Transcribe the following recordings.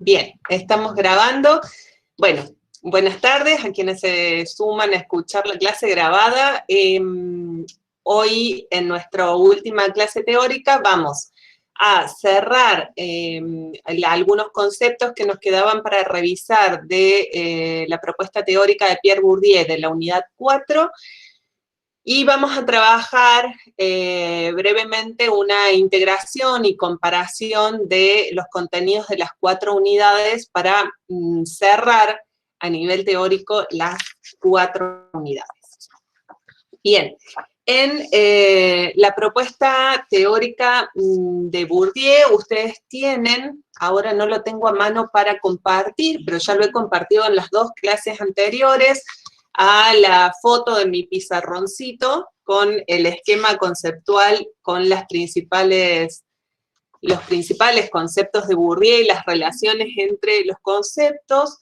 Bien, estamos grabando. Bueno, buenas tardes a quienes se suman a escuchar la clase grabada. Hoy, en nuestra última clase teórica, vamos a cerrar algunos conceptos que nos quedaban para revisar de la propuesta teórica de Pierre Bourdieu de la unidad 4, y vamos a trabajar brevemente una integración y comparación de los contenidos de las 4 unidades para cerrar a nivel teórico las 4 unidades. Bien, en la propuesta teórica de Bourdieu, ustedes tienen, ahora no lo tengo a mano para compartir, pero ya lo he compartido en las 2 clases anteriores, a la foto de mi pizarroncito con el esquema conceptual, con los principales conceptos de Bourdieu y las relaciones entre los conceptos.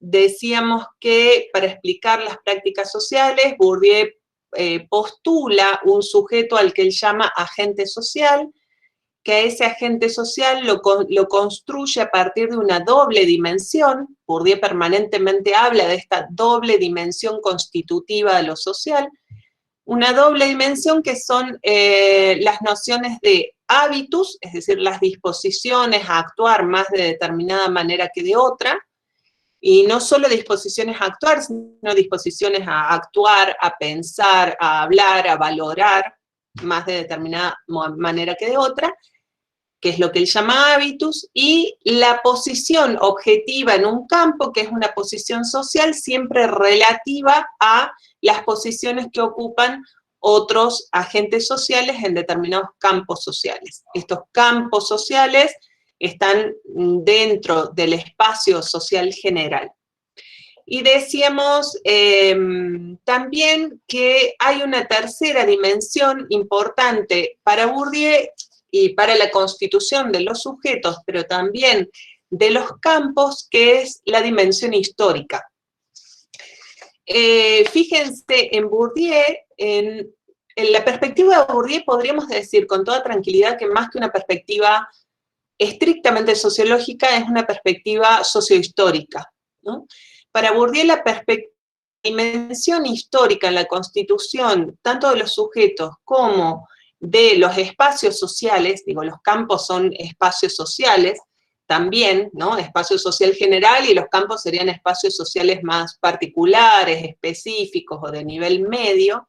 Decíamos que para explicar las prácticas sociales, Bourdieu postula un sujeto al que él llama agente social, que a ese agente social lo construye a partir de una doble dimensión. Bourdieu permanentemente habla de esta doble dimensión constitutiva de lo social, una doble dimensión que son las nociones de hábitus, es decir, las disposiciones a actuar más de determinada manera que de otra, y no solo disposiciones a actuar, sino disposiciones a actuar, a pensar, a hablar, a valorar, más de determinada manera que de otra, que es lo que él llama hábitus, y la posición objetiva en un campo, que es una posición social siempre relativa a las posiciones que ocupan otros agentes sociales en determinados campos sociales. Estos campos sociales están dentro del espacio social general. Y decíamos también que hay una tercera dimensión importante para Bourdieu y para la constitución de los sujetos, pero también de los campos, que es la dimensión histórica. Fíjense en Bourdieu, en la perspectiva de Bourdieu podríamos decir con toda tranquilidad que más que una perspectiva estrictamente sociológica, es una perspectiva sociohistórica, ¿no? Para Bourdieu la dimensión histórica en la constitución, tanto de los sujetos como de los espacios sociales, digo, los campos son espacios sociales, también, ¿no? Espacio social general, y los campos serían espacios sociales más particulares, específicos o de nivel medio.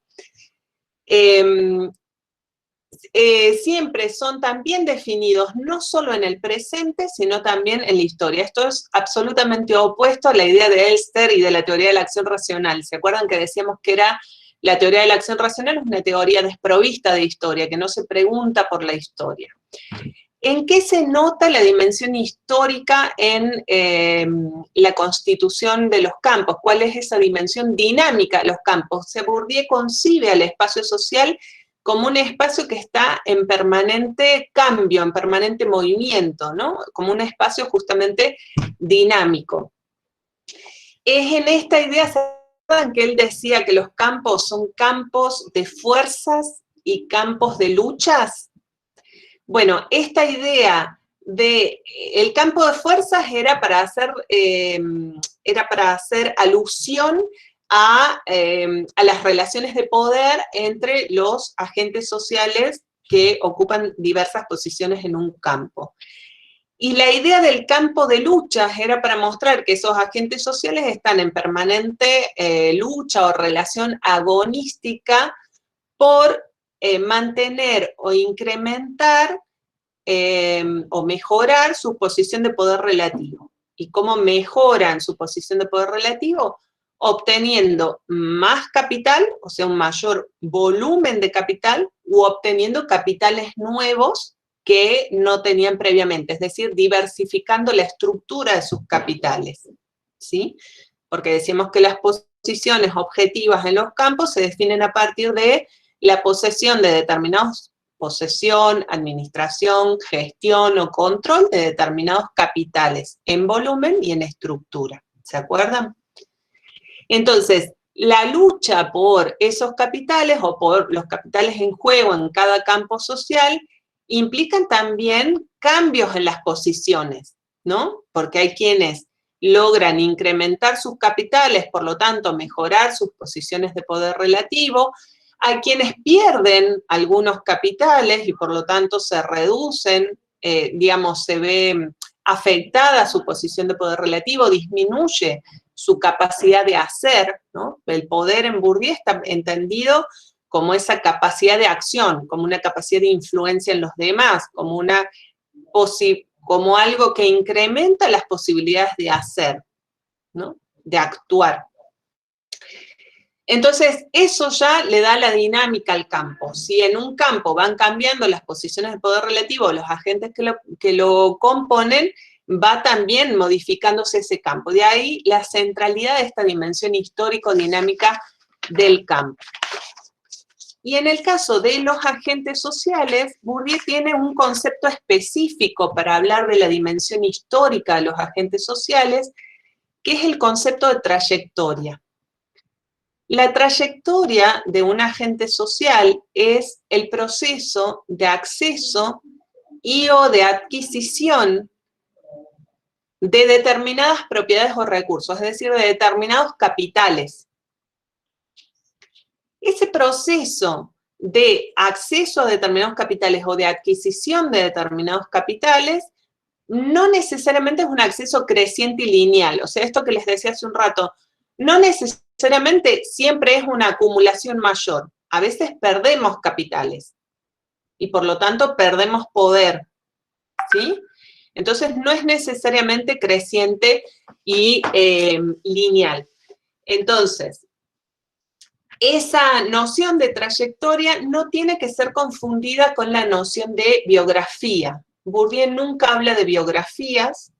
Siempre son también definidos no solo en el presente, sino también en la historia. Esto es absolutamente opuesto a la idea de Elster y de la teoría de la acción racional. ¿Se acuerdan que decíamos que la teoría de la acción racional es una teoría desprovista de historia, que no se pregunta por la historia? ¿En qué se nota la dimensión histórica en la constitución de los campos? ¿Cuál es esa dimensión dinámica de los campos? Bourdieu concibe al espacio social como un espacio que está en permanente cambio, en permanente movimiento, ¿no? Como un espacio justamente dinámico. Es en esta idea, ¿se acuerdan que él decía que los campos son campos de fuerzas y campos de luchas? Bueno, esta idea de el campo de fuerzas era para hacer alusión a las relaciones de poder entre los agentes sociales que ocupan diversas posiciones en un campo. Y la idea del campo de luchas era para mostrar que esos agentes sociales están en permanente lucha o relación agonística por mantener o incrementar o mejorar su posición de poder relativo. ¿Y cómo mejoran su posición de poder relativo? Obteniendo más capital, o sea, un mayor volumen de capital, u obteniendo capitales nuevos que no tenían previamente, es decir, diversificando la estructura de sus capitales, ¿sí? Porque decíamos que las posiciones objetivas en los campos se definen a partir de la posesión de determinados, posesión, administración, gestión o control de determinados capitales en volumen y en estructura, ¿se acuerdan? Entonces, la lucha por esos capitales o por los capitales en juego en cada campo social implican también cambios en las posiciones. ¿no? Porque hay quienes logran incrementar sus capitales, por lo tanto, mejorar sus posiciones de poder relativo. Hay quienes pierden algunos capitales y, por lo tanto, se reducen, digamos, se ve afectada su posición de poder relativo, disminuye su capacidad de hacer, ¿no? El poder en Bourdieu está entendido como esa capacidad de acción, como una capacidad de influencia en los demás, como algo que incrementa las posibilidades de hacer, ¿no? De actuar. Entonces, eso ya le da la dinámica al campo. Si en un campo van cambiando las posiciones de poder relativo, los agentes que lo componen, va también modificándose ese campo. De ahí la centralidad de esta dimensión histórico-dinámica del campo. Y en el caso de los agentes sociales, Bourdieu tiene un concepto específico para hablar de la dimensión histórica de los agentes sociales, que es el concepto de trayectoria. La trayectoria de un agente social es el proceso de acceso y o de adquisición de determinadas propiedades o recursos, es decir, de determinados capitales. Ese proceso de acceso a determinados capitales o de adquisición de determinados capitales no necesariamente es un acceso creciente y lineal. O sea, esto que les decía hace un rato, no necesariamente siempre es una acumulación mayor. A veces perdemos capitales y por lo tanto perdemos poder, ¿sí? Entonces no es necesariamente creciente y lineal. Entonces, esa noción de trayectoria no tiene que ser confundida con la noción de biografía. Bourdieu nunca habla de biografías,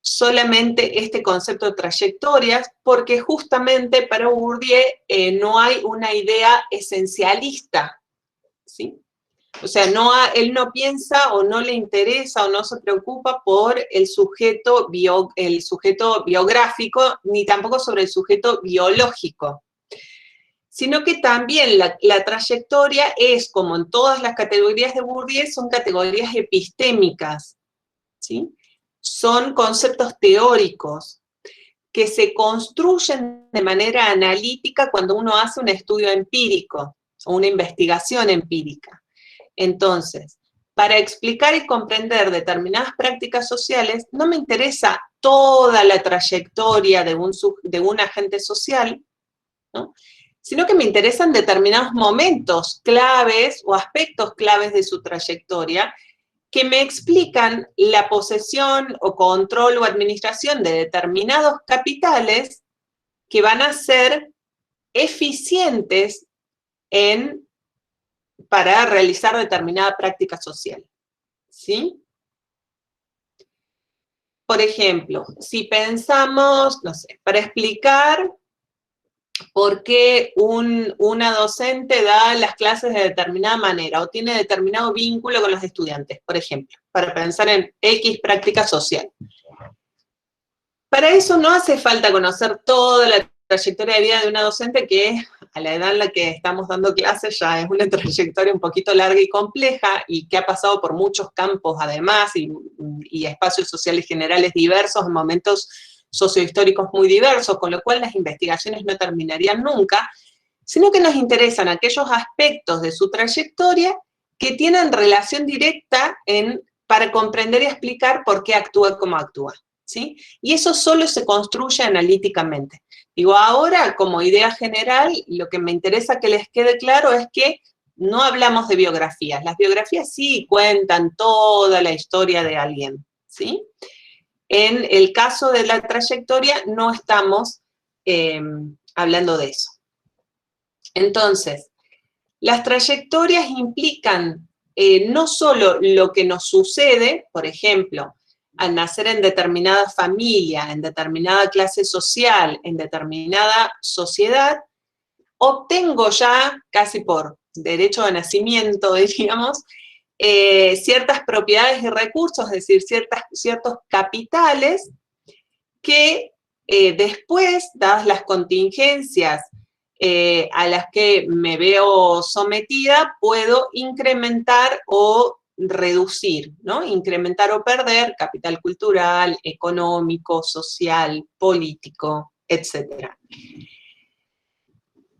solamente este concepto de trayectorias, porque justamente para Bourdieu no hay una idea esencialista, ¿sí? O sea, él no piensa o no le interesa o no se preocupa por el sujeto biográfico, ni tampoco sobre el sujeto biológico, sino que también la trayectoria es, como en todas las categorías de Bourdieu, son categorías epistémicas, ¿sí? Son conceptos teóricos que se construyen de manera analítica cuando uno hace un estudio empírico o una investigación empírica. Entonces, para explicar y comprender determinadas prácticas sociales, no me interesa toda la trayectoria de un agente social, ¿no? Sino que me interesan determinados momentos claves o aspectos claves de su trayectoria que me explican la posesión o control o administración de determinados capitales que van a ser eficientes para realizar determinada práctica social, ¿sí? Por ejemplo, si pensamos, no sé, para explicar por qué una docente da las clases de determinada manera o tiene determinado vínculo con los estudiantes, por ejemplo, para pensar en X práctica social. Para eso no hace falta conocer toda la trayectoria de vida de una docente que a la edad en la que estamos dando clases ya es una trayectoria un poquito larga y compleja y que ha pasado por muchos campos además y espacios sociales generales diversos en momentos sociohistóricos muy diversos, con lo cual las investigaciones no terminarían nunca, sino que nos interesan aquellos aspectos de su trayectoria que tienen relación directa para comprender y explicar por qué actúa como actúa, ¿sí? Y eso solo se construye analíticamente. Digo, ahora, como idea general, lo que me interesa que les quede claro es que no hablamos de biografías. Las biografías sí cuentan toda la historia de alguien, ¿sí? En el caso de la trayectoria no estamos hablando de eso. Entonces, las trayectorias implican no solo lo que nos sucede, por ejemplo, al nacer en determinada familia, en determinada clase social, en determinada sociedad, obtengo ya, casi por derecho de nacimiento, diríamos, ciertas propiedades y recursos, es decir, ciertos capitales que después, dadas las contingencias a las que me veo sometida, puedo incrementar o reducir, ¿no? Incrementar o perder capital cultural, económico, social, político, etc.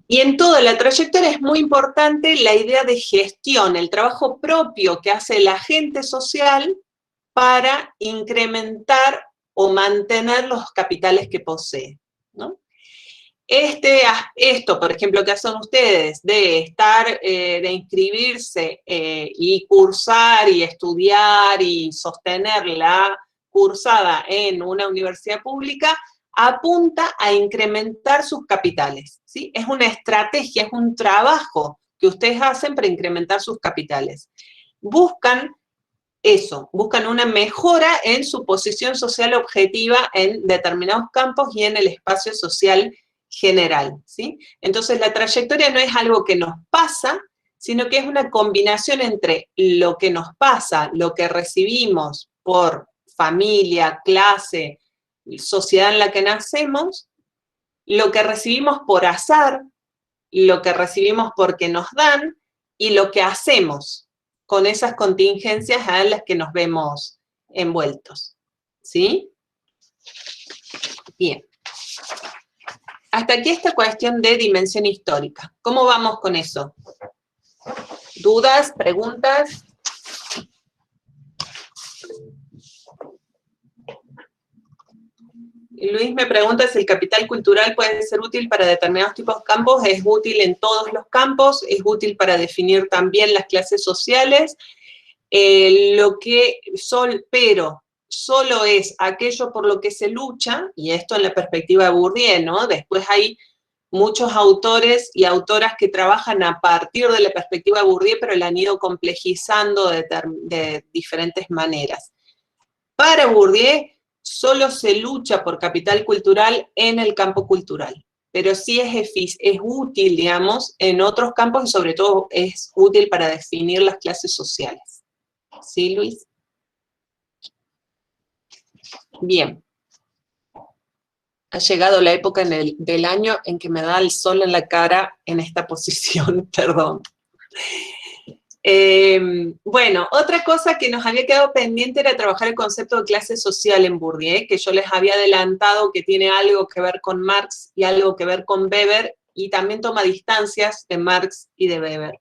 Y en toda la trayectoria es muy importante la idea de gestión, el trabajo propio que hace el agente social para incrementar o mantener los capitales que posee, ¿no? Esto, por ejemplo, que hacen ustedes, de inscribirse y cursar y estudiar y sostener la cursada en una universidad pública, apunta a incrementar sus capitales, ¿sí? Es una estrategia, es un trabajo que ustedes hacen para incrementar sus capitales. Buscan eso, buscan una mejora en su posición social objetiva en determinados campos y en el espacio social general, ¿sí? Entonces la trayectoria no es algo que nos pasa, sino que es una combinación entre lo que nos pasa, lo que recibimos por familia, clase, sociedad en la que nacemos, lo que recibimos por azar, lo que recibimos porque nos dan y lo que hacemos con esas contingencias a las que nos vemos envueltos, ¿sí? Bien. Hasta aquí esta cuestión de dimensión histórica. ¿Cómo vamos con eso? ¿Dudas? ¿Preguntas? Luis me pregunta si el capital cultural puede ser útil para determinados tipos de campos. Es útil en todos los campos, es útil para definir también las clases sociales, pero solo es aquello por lo que se lucha, y esto en la perspectiva de Bourdieu, ¿no? Después hay muchos autores y autoras que trabajan a partir de la perspectiva de Bourdieu, pero la han ido complejizando de diferentes maneras. Para Bourdieu, solo se lucha por capital cultural en el campo cultural, pero sí es útil, digamos, en otros campos y sobre todo es útil para definir las clases sociales. ¿Sí, Luis? Bien. Ha llegado la época del año en que me da el sol en la cara en esta posición, perdón. Bueno, otra cosa que nos había quedado pendiente era trabajar el concepto de clase social en Bourdieu, que yo les había adelantado que tiene algo que ver con Marx y algo que ver con Weber, y también toma distancias de Marx y de Weber.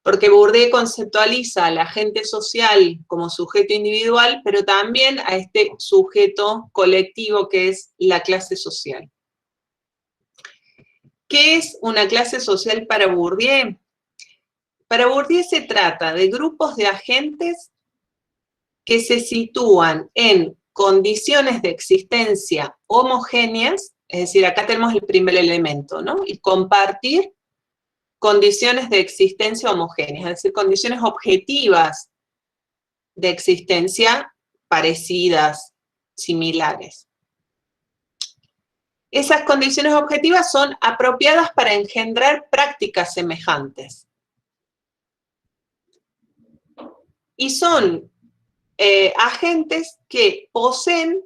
Porque Bourdieu conceptualiza al agente social como sujeto individual, pero también a este sujeto colectivo que es la clase social. ¿Qué es una clase social para Bourdieu? Para Bourdieu se trata de grupos de agentes que se sitúan en condiciones de existencia homogéneas, es decir, acá tenemos el primer elemento, ¿no? Y compartir condiciones de existencia homogéneas, es decir, condiciones objetivas de existencia parecidas, similares. Esas condiciones objetivas son apropiadas para engendrar prácticas semejantes. Y son agentes que poseen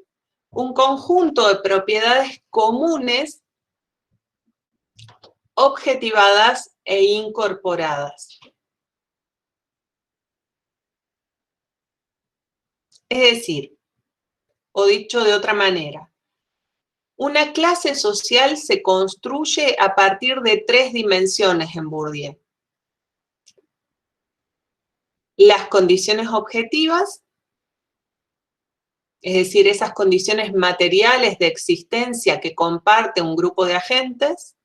un conjunto de propiedades comunes, objetivadas e incorporadas. Es decir, o dicho de otra manera, una clase social se construye a partir de 3 dimensiones en Bourdieu. Las condiciones objetivas, es decir, esas condiciones materiales de existencia que comparte un grupo de agentes.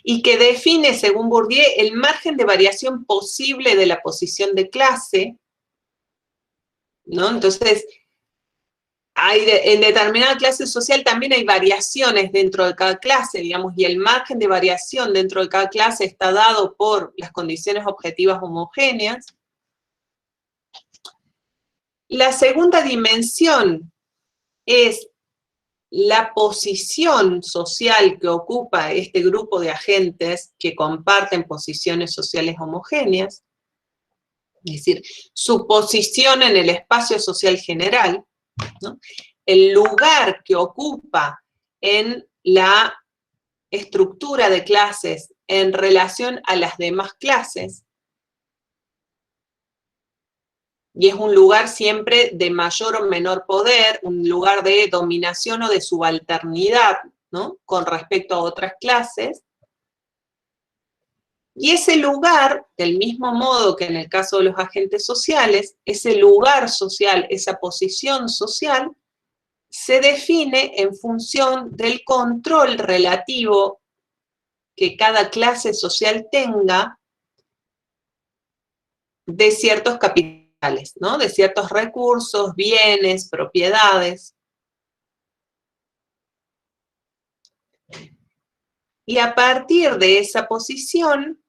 Y que define, según Bourdieu, el margen de variación posible de la posición de clase, ¿no? Entonces, en determinada clase social también hay variaciones dentro de cada clase, digamos, y el margen de variación dentro de cada clase está dado por las condiciones objetivas homogéneas. La segunda dimensión es la posición social que ocupa este grupo de agentes que comparten posiciones sociales homogéneas, es decir, su posición en el espacio social general, ¿no? El lugar que ocupa en la estructura de clases en relación a las demás clases, y es un lugar siempre de mayor o menor poder, un lugar de dominación o de subalternidad, ¿no?, con respecto a otras clases. Y ese lugar, del mismo modo que en el caso de los agentes sociales, ese lugar social, esa posición social, se define en función del control relativo que cada clase social tenga de ciertos capitales, ¿no?, de ciertos recursos, bienes, propiedades. Y a partir de esa posición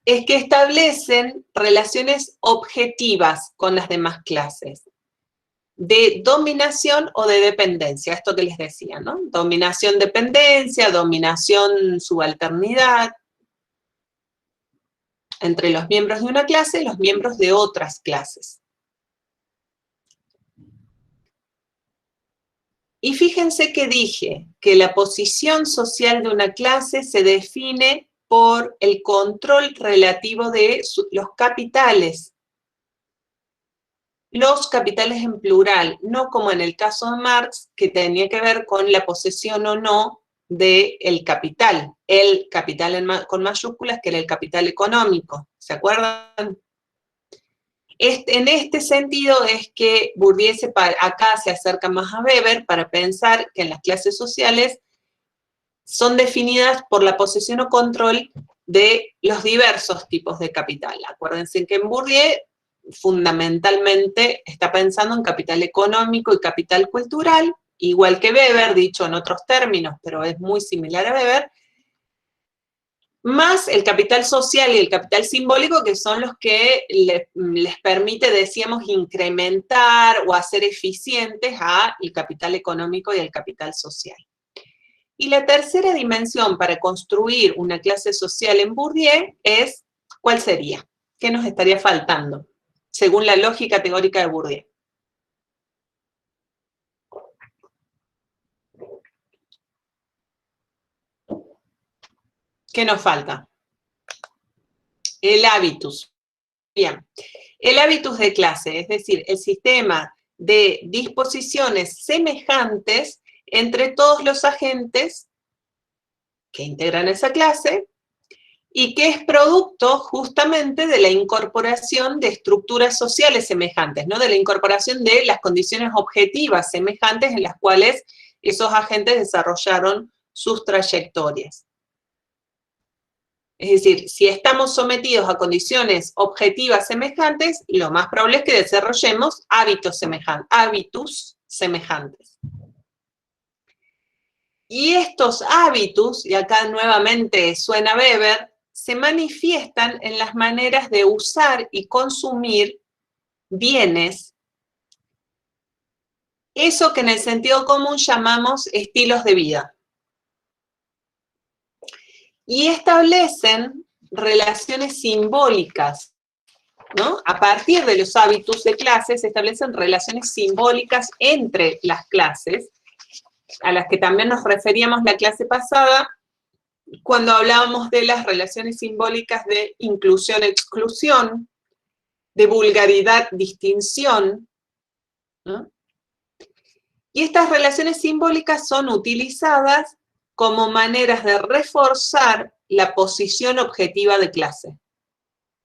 es que establecen relaciones objetivas con las demás clases, de dominación o de dependencia, esto que les decía, ¿no? Dominación-dependencia, dominación-subalternidad, entre los miembros de una clase y los miembros de otras clases. Y fíjense que dije que la posición social de una clase se define por el control relativo de los capitales. Los capitales en plural, no como en el caso de Marx, que tenía que ver con la posesión o no del capital. El capital con mayúsculas, que era el capital económico. ¿Se acuerdan? En este sentido es que Bourdieu acá se acerca más a Weber para pensar que en las clases sociales son definidas por la posesión o control de los diversos tipos de capital. Acuérdense que en Bourdieu fundamentalmente está pensando en capital económico y capital cultural, igual que Weber, dicho en otros términos, pero es muy similar a Weber, más el capital social y el capital simbólico, que son los que les permite, decíamos, incrementar o hacer eficientes al capital económico y al capital social. Y la tercera dimensión para construir una clase social en Bourdieu es, ¿cuál sería? ¿Qué nos estaría faltando, según la lógica teórica de Bourdieu? ¿Qué nos falta? El hábitus. Bien, el hábitus de clase, es decir, el sistema de disposiciones semejantes entre todos los agentes que integran esa clase y que es producto justamente de la incorporación de estructuras sociales semejantes, ¿no?, de la incorporación de las condiciones objetivas semejantes en las cuales esos agentes desarrollaron sus trayectorias. Es decir, si estamos sometidos a condiciones objetivas semejantes, lo más probable es que desarrollemos hábitus semejantes. Y estos hábitus, y acá nuevamente suena Weber, se manifiestan en las maneras de usar y consumir bienes, eso que en el sentido común llamamos estilos de vida. Y establecen relaciones simbólicas, ¿no? A partir de los hábitos de clase se establecen relaciones simbólicas entre las clases, a las que también nos referíamos la clase pasada, cuando hablábamos de las relaciones simbólicas de inclusión-exclusión, de vulgaridad-distinción, ¿no? Y estas relaciones simbólicas son utilizadas como maneras de reforzar la posición objetiva de clase,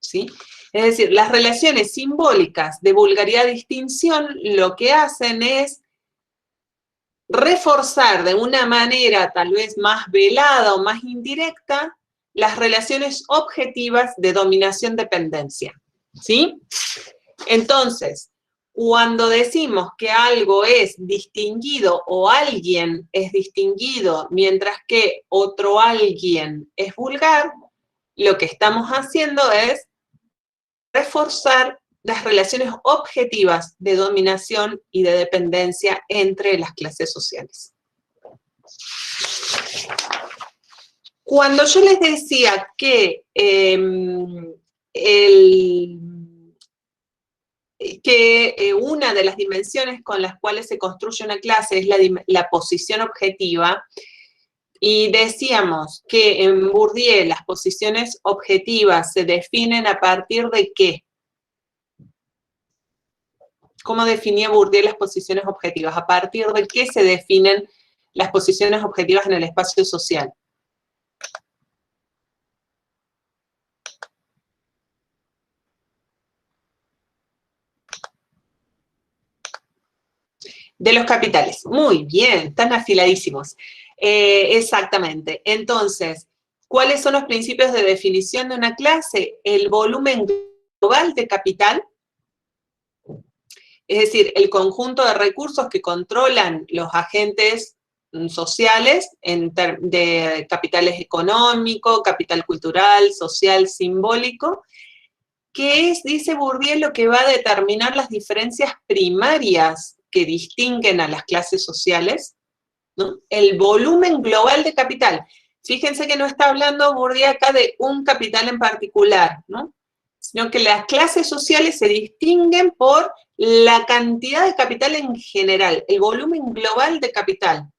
¿sí? Es decir, las relaciones simbólicas de vulgaridad-distinción lo que hacen es reforzar de una manera tal vez más velada o más indirecta las relaciones objetivas de dominación-dependencia, ¿sí? Entonces, cuando decimos que algo es distinguido o alguien es distinguido mientras que otro alguien es vulgar, lo que estamos haciendo es reforzar las relaciones objetivas de dominación y de dependencia entre las clases sociales. Cuando yo les decía que que una de las dimensiones con las cuales se construye una clase es la posición objetiva, y decíamos que en Bourdieu las posiciones objetivas se definen a partir de ¿qué? ¿Cómo definía Bourdieu las posiciones objetivas? ¿A partir de qué se definen las posiciones objetivas en el espacio social? De los capitales. Muy bien, están afiladísimos. Exactamente. Entonces, ¿cuáles son los principios de definición de una clase? El volumen global de capital, es decir, el conjunto de recursos que controlan los agentes sociales de capitales económico, capital cultural, social, simbólico, que es, dice Bourdieu, lo que va a determinar las diferencias primarias que distinguen a las clases sociales, ¿no? El volumen global de capital. Fíjense que no está hablando Bourdieu acá de un capital en particular, ¿no? Sino que las clases sociales se distinguen por la cantidad de capital en general, el volumen global de capital.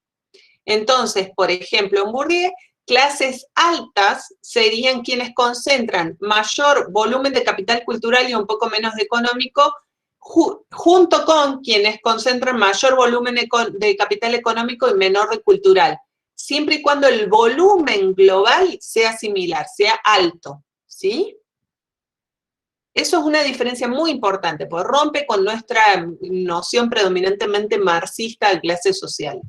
Entonces, por ejemplo, en Bourdieu, clases altas serían quienes concentran mayor volumen de capital cultural y un poco menos de económico, junto con quienes concentran mayor volumen de capital económico y menor de cultural, siempre y cuando el volumen global sea similar, sea alto, ¿sí? Eso es una diferencia muy importante, porque rompe con nuestra noción predominantemente marxista de clase social.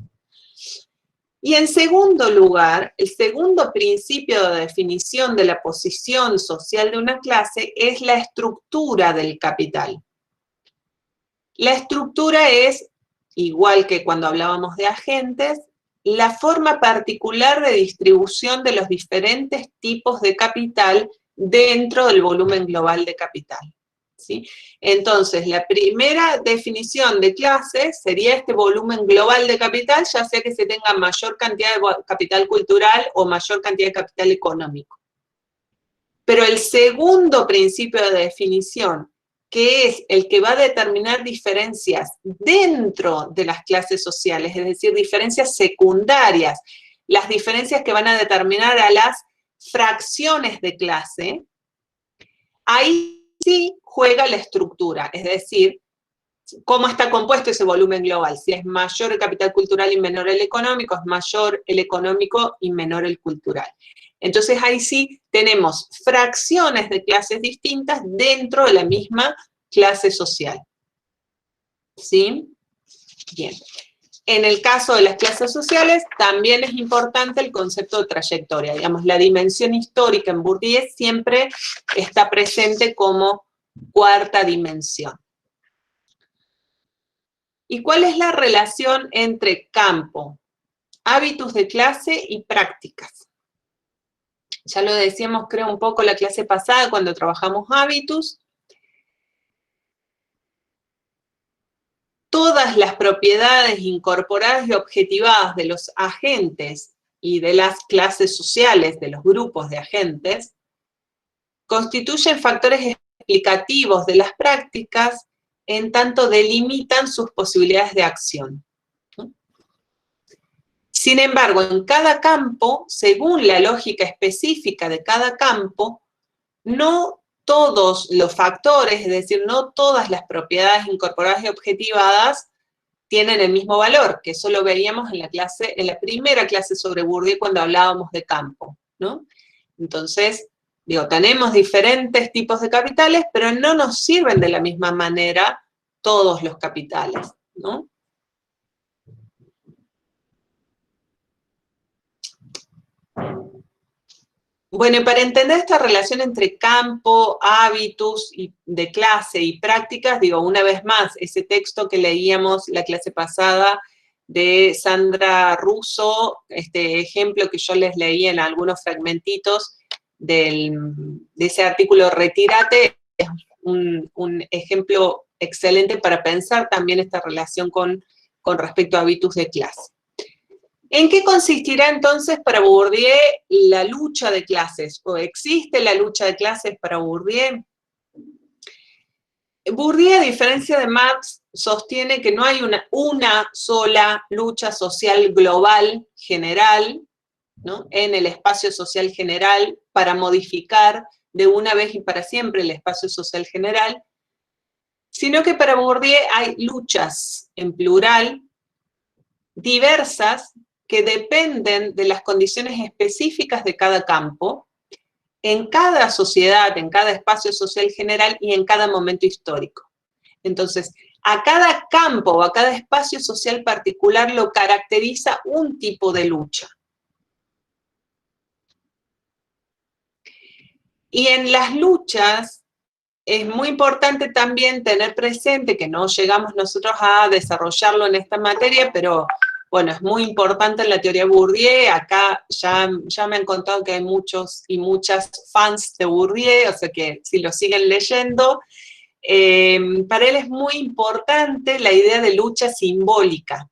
Y en segundo lugar, el segundo principio de definición de la posición social de una clase es la estructura del capital. La estructura es, igual que cuando hablábamos de agentes, la forma particular de distribución de los diferentes tipos de capital dentro del volumen global de capital, ¿sí? Entonces, la primera definición de clase sería este volumen global de capital, ya sea que se tenga mayor cantidad de capital cultural o mayor cantidad de capital económico. Pero el segundo principio de definición, que es el que va a determinar diferencias dentro de las clases sociales, es decir, diferencias secundarias, las diferencias que van a determinar a las fracciones de clase, ahí sí juega la estructura, es decir, cómo está compuesto ese volumen global, si es mayor el capital cultural y menor el económico, es mayor el económico y menor el cultural. Entonces ahí sí tenemos fracciones de clases distintas dentro de la misma clase social. ¿Sí? Bien. En el caso de las clases sociales, también es importante el concepto de trayectoria. Digamos, la dimensión histórica en Bourdieu siempre está presente como cuarta dimensión. ¿Y cuál es la relación entre campo, hábitos de clase y prácticas? Ya lo decíamos, creo, un poco la clase pasada cuando trabajamos hábitos. Todas las propiedades incorporadas y objetivadas de los agentes y de las clases sociales, de los grupos de agentes, constituyen factores explicativos de las prácticas en tanto delimitan sus posibilidades de acción. Sin embargo, en cada campo, según la lógica específica de cada campo, no todos los factores, es decir, no todas las propiedades incorporadas y objetivadas tienen el mismo valor, que eso lo veíamos en la primera clase sobre Bourdieu cuando hablábamos de campo, ¿no? Entonces, digo, tenemos diferentes tipos de capitales, pero no nos sirven de la misma manera todos los capitales, ¿no? Bueno, y para entender esta relación entre campo, hábitos de clase y prácticas, digo, una vez más, ese texto que leíamos la clase pasada de Sandra Russo, este ejemplo que yo les leí en algunos fragmentitos de ese artículo Retírate, es un ejemplo excelente para pensar también esta relación con respecto a hábitos de clase. ¿En qué consistirá entonces para Bourdieu la lucha de clases? ¿O existe la lucha de clases para Bourdieu? Bourdieu, a diferencia de Marx, sostiene que no hay una sola lucha social global, general, ¿no?, en el espacio social general para modificar de una vez y para siempre el espacio social general, sino que para Bourdieu hay luchas en plural, diversas, que dependen de las condiciones específicas de cada campo, en cada sociedad, en cada espacio social general y en cada momento histórico. Entonces, a cada campo o a cada espacio social particular lo caracteriza un tipo de lucha. Y en las luchas es muy importante también tener presente, que no llegamos nosotros a desarrollarlo en esta materia, pero bueno, es muy importante en la teoría Bourdieu. Acá ya me han contado que hay muchos y muchas fans de Bourdieu, o sea que si lo siguen leyendo, para él es muy importante la idea de lucha simbólica,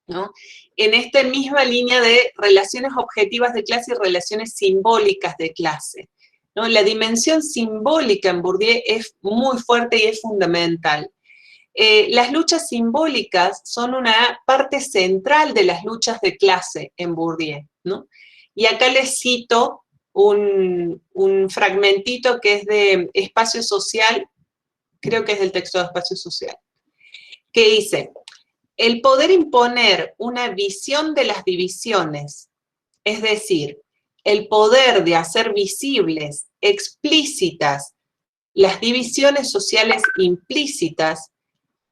¿no?, en esta misma línea de relaciones objetivas de clase y relaciones simbólicas de clase, ¿no? La dimensión simbólica en Bourdieu es muy fuerte y es fundamental. Las luchas simbólicas son una parte central de las luchas de clase en Bourdieu, ¿no? Y acá les cito un fragmentito que es de Espacio Social, creo que es del texto de Espacio Social, que dice: el poder imponer una visión de las divisiones, es decir, el poder de hacer visibles, explícitas, las divisiones sociales implícitas,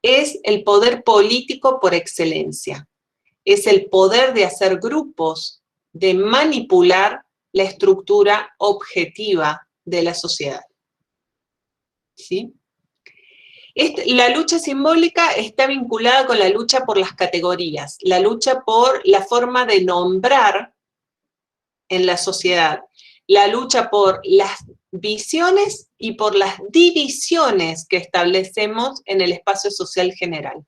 es el poder político por excelencia. Es el poder de hacer grupos, de manipular la estructura objetiva de la sociedad. ¿Sí? La lucha simbólica está vinculada con la lucha por las categorías, la lucha por la forma de nombrar en la sociedad, la lucha por las visiones y por las divisiones que establecemos en el espacio social general.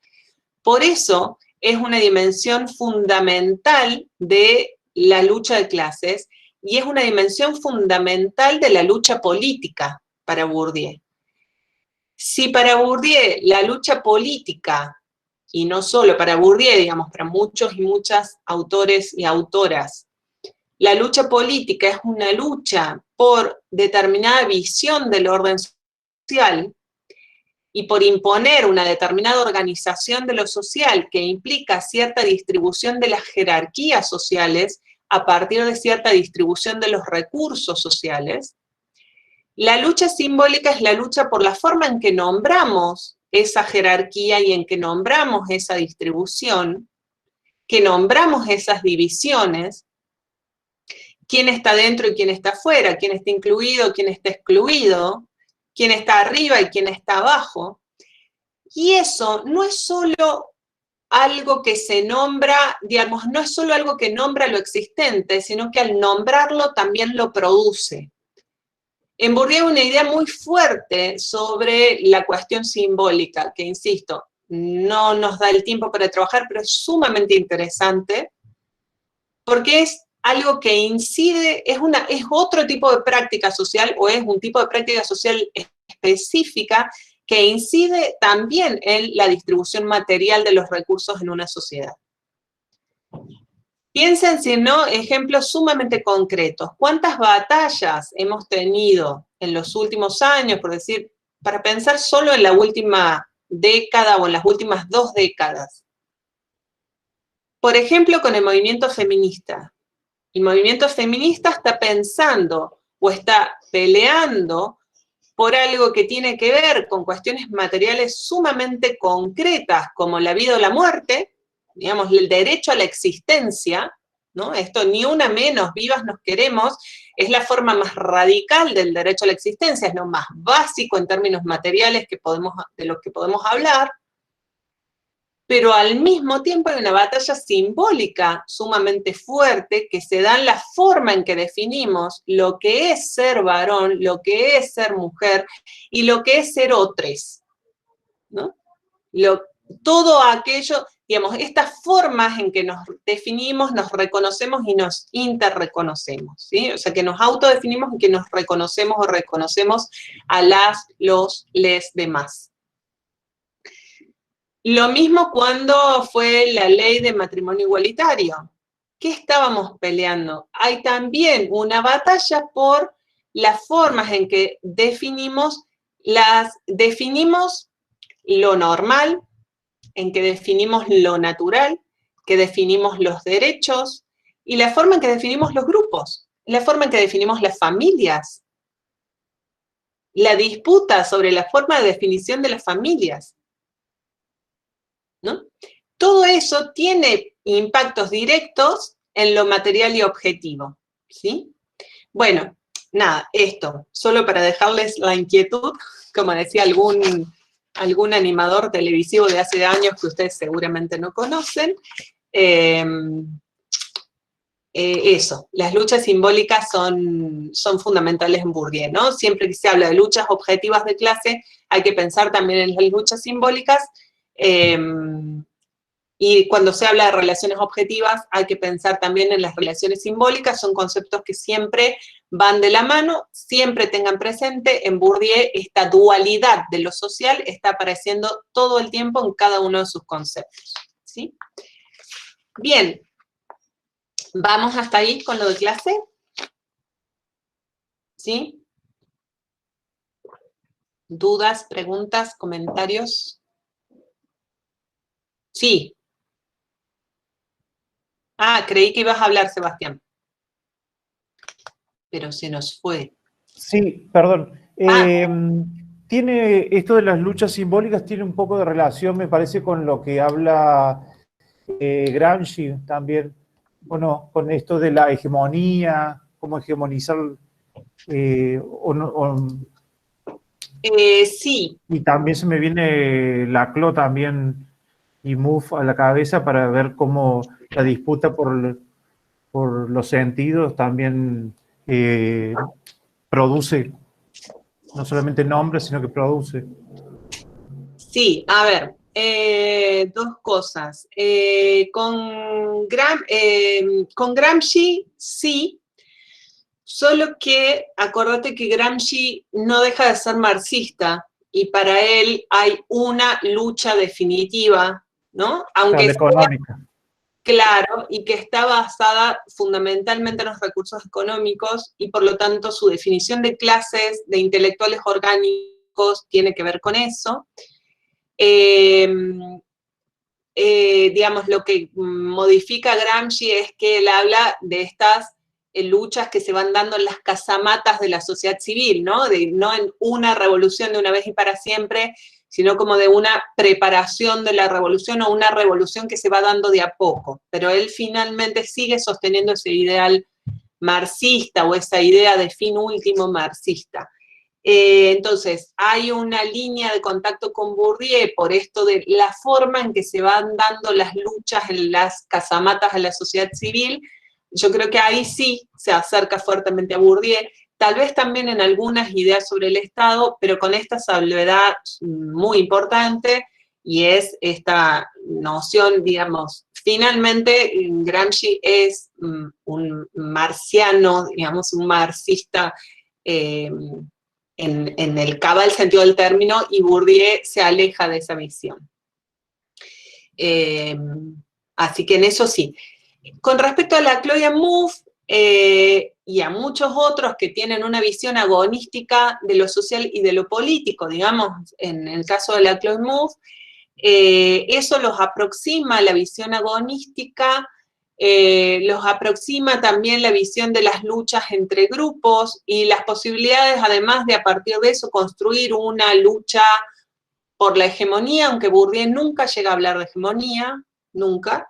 Por eso es una dimensión fundamental de la lucha de clases y es una dimensión fundamental de la lucha política para Bourdieu. Si para Bourdieu la lucha política, y no solo para Bourdieu, digamos, para muchos y muchas autores y autoras, la lucha política es una lucha por determinada visión del orden social y por imponer una determinada organización de lo social que implica cierta distribución de las jerarquías sociales a partir de cierta distribución de los recursos sociales, la lucha simbólica es la lucha por la forma en que nombramos esa jerarquía y en que nombramos esa distribución, que nombramos esas divisiones, quién está dentro y quién está afuera, quién está incluido, quién está excluido, quién está arriba y quién está abajo. Y eso no es solo algo que se nombra, digamos, no es solo algo que nombra lo existente, sino que al nombrarlo también lo produce. En Bourdieu hay una idea muy fuerte sobre la cuestión simbólica, que insisto, no nos da el tiempo para trabajar, pero es sumamente interesante, porque es algo que incide, es otro tipo de práctica social, o es un tipo de práctica social específica que incide también en la distribución material de los recursos en una sociedad. Piensen, si no, ejemplos sumamente concretos. ¿Cuántas batallas hemos tenido en los últimos años, por decir, para pensar solo en la última década o en las últimas 2 décadas? Por ejemplo, con el movimiento feminista. El movimiento feminista está pensando o está peleando por algo que tiene que ver con cuestiones materiales sumamente concretas, como la vida o la muerte, digamos, el derecho a la existencia, ¿no? Esto ni una menos, vivas nos queremos, es la forma más radical del derecho a la existencia, es lo más básico en términos materiales de los que podemos hablar, pero al mismo tiempo hay una batalla simbólica sumamente fuerte que se da en la forma en que definimos lo que es ser varón, lo que es ser mujer y lo que es ser otres, ¿no? todo aquello, digamos, estas formas en que nos definimos, nos reconocemos y nos interreconocemos, ¿sí? O sea, que nos autodefinimos y que nos reconocemos o reconocemos a las, los, les demás. Lo mismo cuando fue la ley de matrimonio igualitario. ¿Qué estábamos peleando? Hay también una batalla por las formas en que definimos lo normal, en que definimos lo natural, que definimos los derechos, y la forma en que definimos los grupos, la forma en que definimos las familias, la disputa sobre la forma de definición de las familias, ¿no? Todo eso tiene impactos directos en lo material y objetivo, ¿sí? Bueno, nada, esto, solo para dejarles la inquietud, como decía algún animador televisivo de hace años que ustedes seguramente no conocen, eso, las luchas simbólicas son fundamentales en Bourdieu, ¿no? Siempre que se habla de luchas objetivas de clase, hay que pensar también en las luchas simbólicas, y cuando se habla de relaciones objetivas, hay que pensar también en las relaciones simbólicas, son conceptos que siempre van de la mano, siempre tengan presente, en Bourdieu esta dualidad de lo social está apareciendo todo el tiempo en cada uno de sus conceptos, ¿sí? Bien, ¿vamos hasta ahí con lo de clase? ¿Sí? ¿Dudas, preguntas, comentarios? Sí. Ah, creí que ibas a hablar, Sebastián. Pero se nos fue. Sí, perdón. Tiene esto de las luchas simbólicas, tiene un poco de relación, me parece, con lo que habla Gramsci también, bueno, con esto de la hegemonía, cómo hegemonizar, Sí. y también se me viene Laclau también y Mouffe a la cabeza para ver cómo la disputa por los sentidos también produce no solamente nombres, sino que produce. Sí, a ver, dos cosas. Con Gramsci, sí, solo que acordate que Gramsci no deja de ser marxista y para él hay una lucha definitiva, ¿no? Claro, Aunque la económica. claro, y que está basada fundamentalmente en los recursos económicos y por lo tanto su definición de clases, de intelectuales orgánicos, tiene que ver con eso. Digamos, lo que modifica Gramsci es que él habla de estas luchas que se van dando en las casamatas de la sociedad civil, ¿no? No en una revolución de una vez y para siempre, sino como de una preparación de la revolución o una revolución que se va dando de a poco. Pero él finalmente sigue sosteniendo ese ideal marxista o esa idea de fin último marxista. Entonces, hay una línea de contacto con Bourdieu por esto de la forma en que se van dando las luchas en las casamatas de la sociedad civil. Yo creo que ahí sí se acerca fuertemente a Bourdieu, tal vez también en algunas ideas sobre el Estado, pero con esta salvedad muy importante, y es esta noción, digamos, finalmente Gramsci es un marxiano, digamos, un marxista, en el cabal sentido del término, y Bourdieu se aleja de esa visión. Así que en eso sí. Con respecto a la Claudia Mouffe y a muchos otros que tienen una visión agonística de lo social y de lo político, digamos, en el caso de la Claudia Mouffe, eso los aproxima a la visión agonística, los aproxima también la visión de las luchas entre grupos y las posibilidades, además de a partir de eso construir una lucha por la hegemonía, aunque Bourdieu nunca llega a hablar de hegemonía, nunca.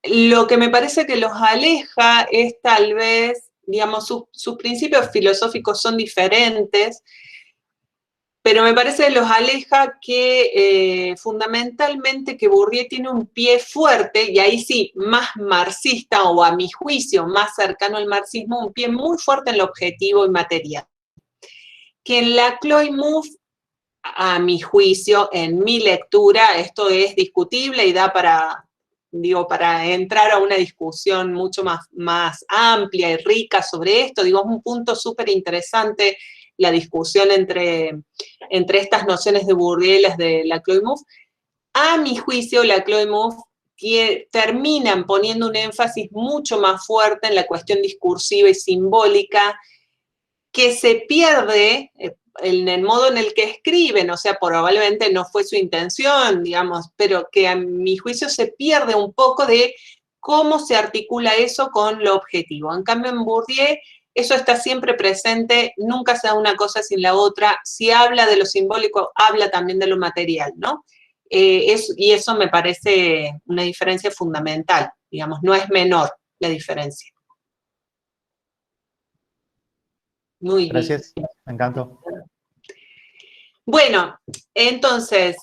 Lo que me parece que los aleja es tal vez, digamos, sus principios filosóficos son diferentes, pero me parece que los aleja que fundamentalmente que Bourdieu tiene un pie fuerte, y ahí sí, más marxista, o a mi juicio, más cercano al marxismo, un pie muy fuerte en lo objetivo y material. Que en la Laclau y Mouffe a mi juicio, en mi lectura, esto es discutible y da para, digo, para entrar a una discusión mucho más amplia y rica sobre esto. Digo, es un punto súper interesante la discusión entre estas nociones de Bourdieu y las de Laclos. A mi juicio, Laclos terminan poniendo un énfasis mucho más fuerte en la cuestión discursiva y simbólica, que se pierde en el modo en el que escriben, o sea, probablemente no fue su intención, digamos, pero que a mi juicio se pierde un poco de cómo se articula eso con lo objetivo. En cambio, en Bourdieu, eso está siempre presente, nunca se da una cosa sin la otra. Si habla de lo simbólico, habla también de lo material, ¿no? Y eso me parece una diferencia fundamental, digamos, no es menor la diferencia. Muy bien. Gracias, me encantó. Bueno, entonces,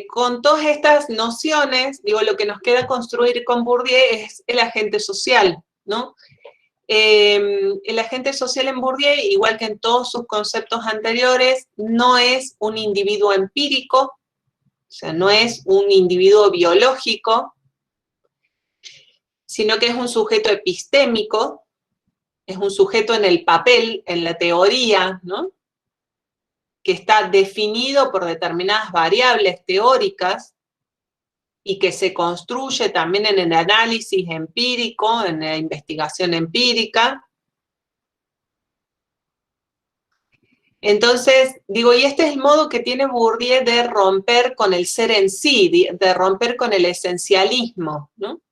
con todas estas nociones, digo, lo que nos queda construir con Bourdieu es el agente social, ¿no? El agente social en Bourdieu, igual que en todos sus conceptos anteriores, no es un individuo empírico, o sea, no es un individuo biológico, sino que es un sujeto epistémico, es un sujeto en el papel, en la teoría, ¿no? Que está definido por determinadas variables teóricas y que se construye también en el análisis empírico, en la investigación empírica. Entonces, digo, y este es el modo que tiene Bourdieu de romper con el ser en sí, de romper con el esencialismo, ¿no?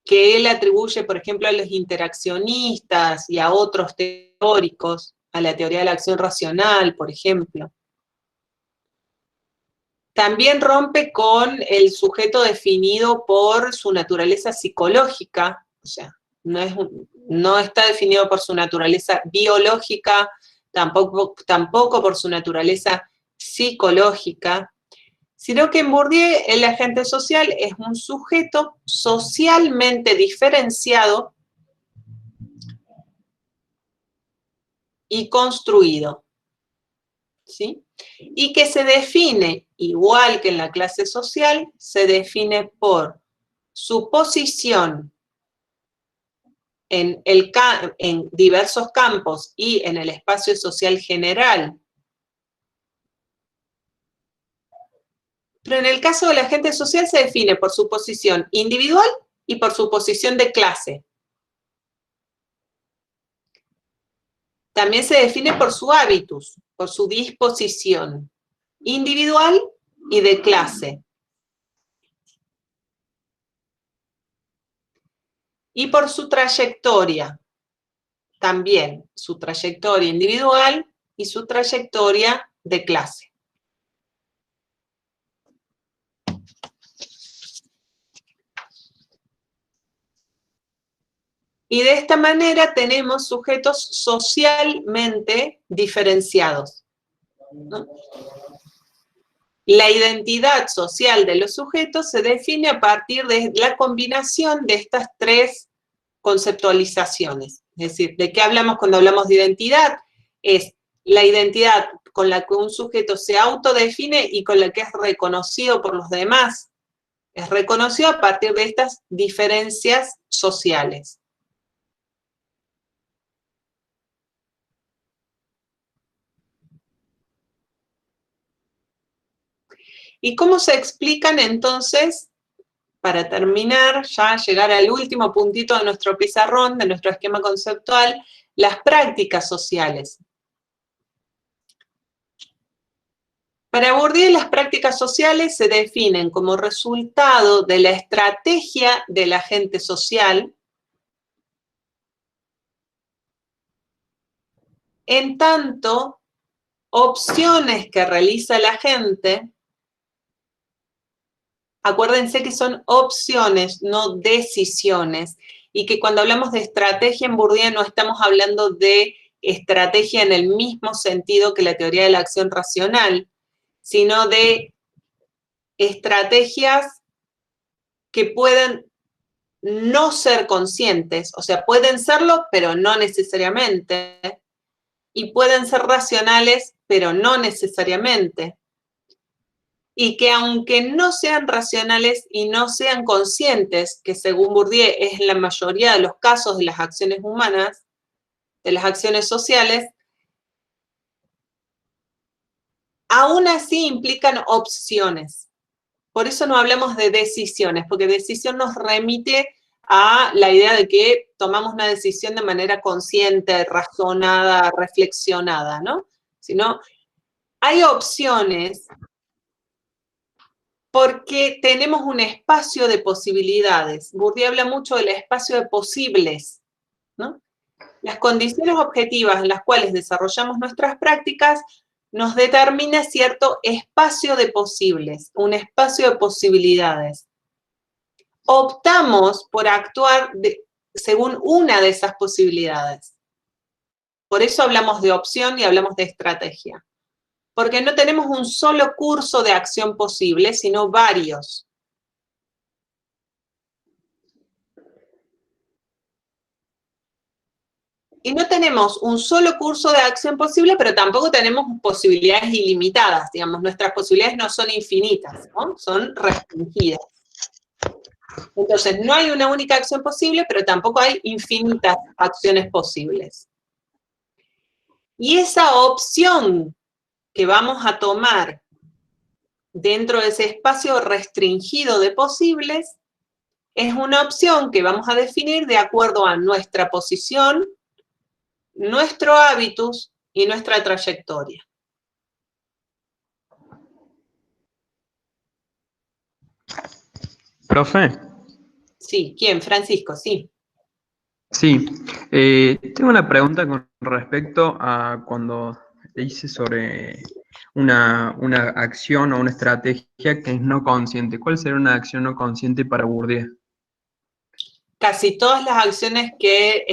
Que él atribuye, por ejemplo, a los interaccionistas y a otros teóricos, a la teoría de la acción racional, por ejemplo. También rompe con el sujeto definido por su naturaleza psicológica, o sea, no está definido por su naturaleza biológica, tampoco por su naturaleza psicológica, sino que en Bourdieu el agente social es un sujeto socialmente diferenciado y construido, ¿sí? Y que se define, igual que en la clase social, se define por su posición en diversos campos y en el espacio social general. Pero en el caso del agente social se define por su posición individual y por su posición de clase. También se define por su hábitus, por su disposición individual y de clase. Y por su trayectoria, también su trayectoria individual y su trayectoria de clase. Y de esta manera tenemos sujetos socialmente diferenciados, ¿no? La identidad social de los sujetos se define a partir de la combinación de estas tres conceptualizaciones. Es decir, ¿de qué hablamos cuando hablamos de identidad? Es la identidad con la que un sujeto se autodefine y con la que es reconocido por los demás. Es reconocido a partir de estas diferencias sociales. ¿Y cómo se explican entonces, para terminar, ya llegar al último puntito de nuestro pizarrón, de nuestro esquema conceptual, las prácticas sociales? Para Bourdieu, las prácticas sociales se definen como resultado de la estrategia del agente social, en tanto opciones que realiza el agente. Acuérdense que son opciones, no decisiones, y que cuando hablamos de estrategia en Bourdieu no estamos hablando de estrategia en el mismo sentido que la teoría de la acción racional, sino de estrategias que puedan no ser conscientes, o sea, pueden serlo, pero no necesariamente, y pueden ser racionales, pero no necesariamente. Y que aunque no sean racionales y no sean conscientes, que según Bourdieu es la mayoría de los casos de las acciones humanas, de las acciones sociales, aún así implican opciones. Por eso no hablamos de decisiones, porque decisión nos remite a la idea de que tomamos una decisión de manera consciente, razonada, reflexionada, ¿no? Sino hay opciones porque tenemos un espacio de posibilidades. Bourdieu habla mucho del espacio de posibles, ¿no? Las condiciones objetivas en las cuales desarrollamos nuestras prácticas nos determina cierto espacio de posibles, un espacio de posibilidades. Optamos por actuar según una de esas posibilidades. Por eso hablamos de opción y hablamos de estrategia. Porque no tenemos un solo curso de acción posible, sino varios. Y no tenemos un solo curso de acción posible, pero tampoco tenemos posibilidades ilimitadas. Digamos, nuestras posibilidades no son infinitas, ¿no? Son restringidas. Entonces, no hay una única acción posible, pero tampoco hay infinitas acciones posibles. Y esa opción que vamos a tomar dentro de ese espacio restringido de posibles es una opción que vamos a definir de acuerdo a nuestra posición, nuestro hábitus y nuestra trayectoria. Profe. Sí, ¿quién? Francisco, sí. Sí, tengo una pregunta con respecto a cuando dice sobre una acción o una estrategia que es no consciente. ¿Cuál sería una acción no consciente para Bourdieu? Casi todas las acciones que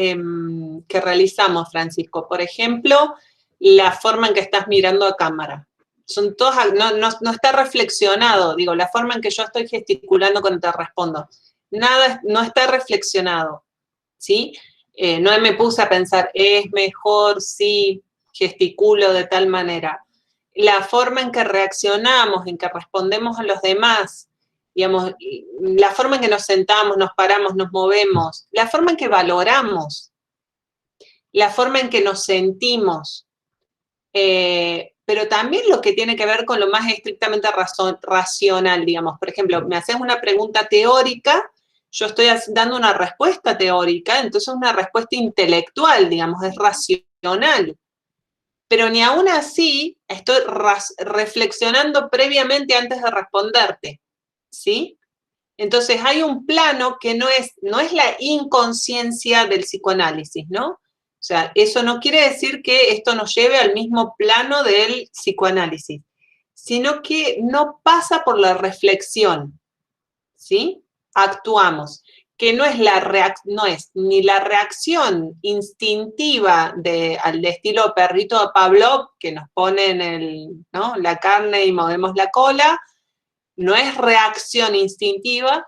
realizamos, Francisco. Por ejemplo, la forma en que estás mirando a cámara. Son todas, no está reflexionado, digo, la forma en que yo estoy gesticulando cuando te respondo. Nada, no está reflexionado, ¿sí? No me puse a pensar, es mejor si gesticulo de tal manera. La forma en que reaccionamos, en que respondemos a los demás, digamos, la forma en que nos sentamos, nos paramos, nos movemos, la forma en que valoramos, la forma en que nos sentimos, pero también lo que tiene que ver con lo más estrictamente racional, digamos. Por ejemplo, me haces una pregunta teórica, yo estoy dando una respuesta teórica, entonces una respuesta intelectual, digamos, es racional. Pero ni aún así estoy reflexionando previamente antes de responderte, ¿sí? Entonces hay un plano que no es la inconsciencia del psicoanálisis, ¿no? O sea, eso no quiere decir que esto nos lleve al mismo plano del psicoanálisis, sino que no pasa por la reflexión, ¿sí? Actuamos, que no es ni la reacción instintiva al estilo perrito de Pavlov, que nos ponen la carne y movemos la cola, no es reacción instintiva,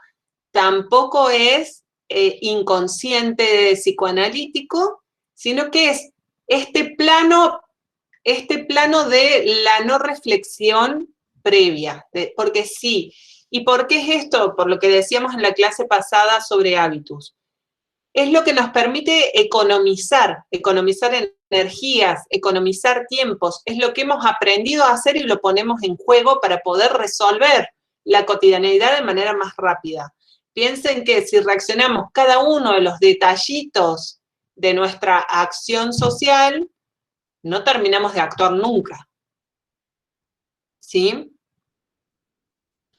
tampoco es inconsciente psicoanalítico, sino que es este plano de la no reflexión previa, porque sí. ¿Y por qué es esto? Por lo que decíamos en la clase pasada sobre hábitos. Es lo que nos permite economizar energías, economizar tiempos. Es lo que hemos aprendido a hacer y lo ponemos en juego para poder resolver la cotidianeidad de manera más rápida. Piensen que si reaccionamos cada uno de los detallitos de nuestra acción social, no terminamos de actuar nunca. ¿Sí?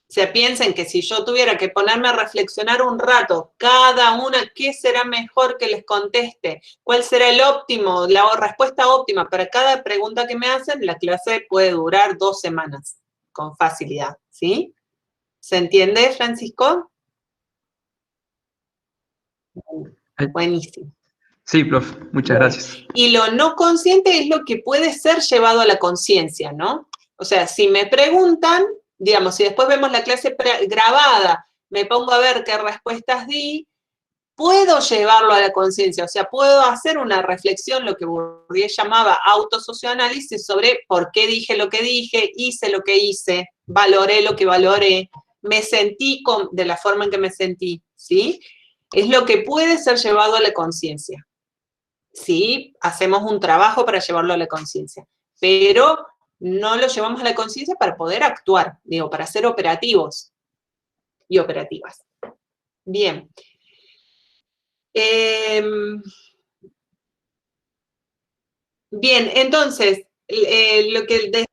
O sea, piensen que si yo tuviera que ponerme a reflexionar un rato, cada una, ¿qué será mejor que les conteste? ¿Cuál será el óptimo, la respuesta óptima para cada pregunta que me hacen? La clase puede durar 2 semanas, con facilidad, ¿sí? ¿Se entiende, Francisco? Buenísimo. Sí, profe, muchas gracias. Y lo no consciente es lo que puede ser llevado a la conciencia, ¿no? O sea, si me preguntan, digamos, si después vemos la clase grabada, me pongo a ver qué respuestas di, puedo llevarlo a la conciencia, o sea, puedo hacer una reflexión, lo que Bourdieu llamaba autosocioanálisis, sobre por qué dije lo que dije, hice lo que hice, valoré lo que valoré, me sentí de la forma en que me sentí, ¿sí? Es lo que puede ser llevado a la conciencia. Sí, hacemos un trabajo para llevarlo a la conciencia, pero no lo llevamos a la conciencia para poder actuar, digo, para ser operativos y operativas. Bien. Bien, entonces, lo que...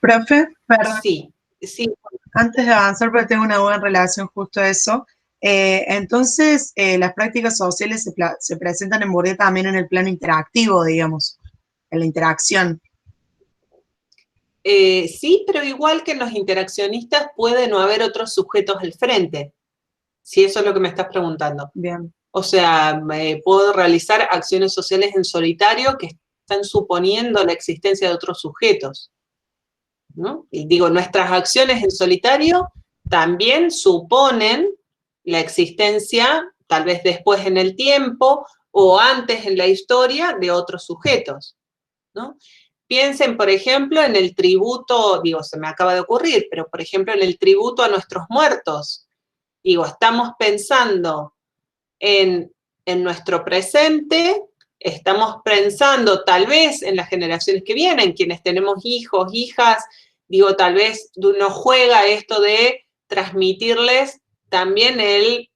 Profe, perdón. Sí, sí. Antes de avanzar, porque tengo una buena relación justo a eso. Entonces, las prácticas sociales se presentan en Bourdieu también en el plano interactivo, digamos, en la interacción. Sí, pero igual que en los interaccionistas puede no haber otros sujetos al frente, si eso es lo que me estás preguntando. Bien. O sea, puedo realizar acciones sociales en solitario que están suponiendo la existencia de otros sujetos, ¿no? Y digo, nuestras acciones en solitario también suponen la existencia, tal vez después en el tiempo o antes en la historia, de otros sujetos, ¿no? Piensen, por ejemplo, en el tributo, digo, se me acaba de ocurrir, pero por ejemplo en el tributo a nuestros muertos. Digo, estamos pensando en nuestro presente, estamos pensando tal vez en las generaciones que vienen, quienes tenemos hijos, hijas, digo, tal vez nos juega esto de transmitirles también el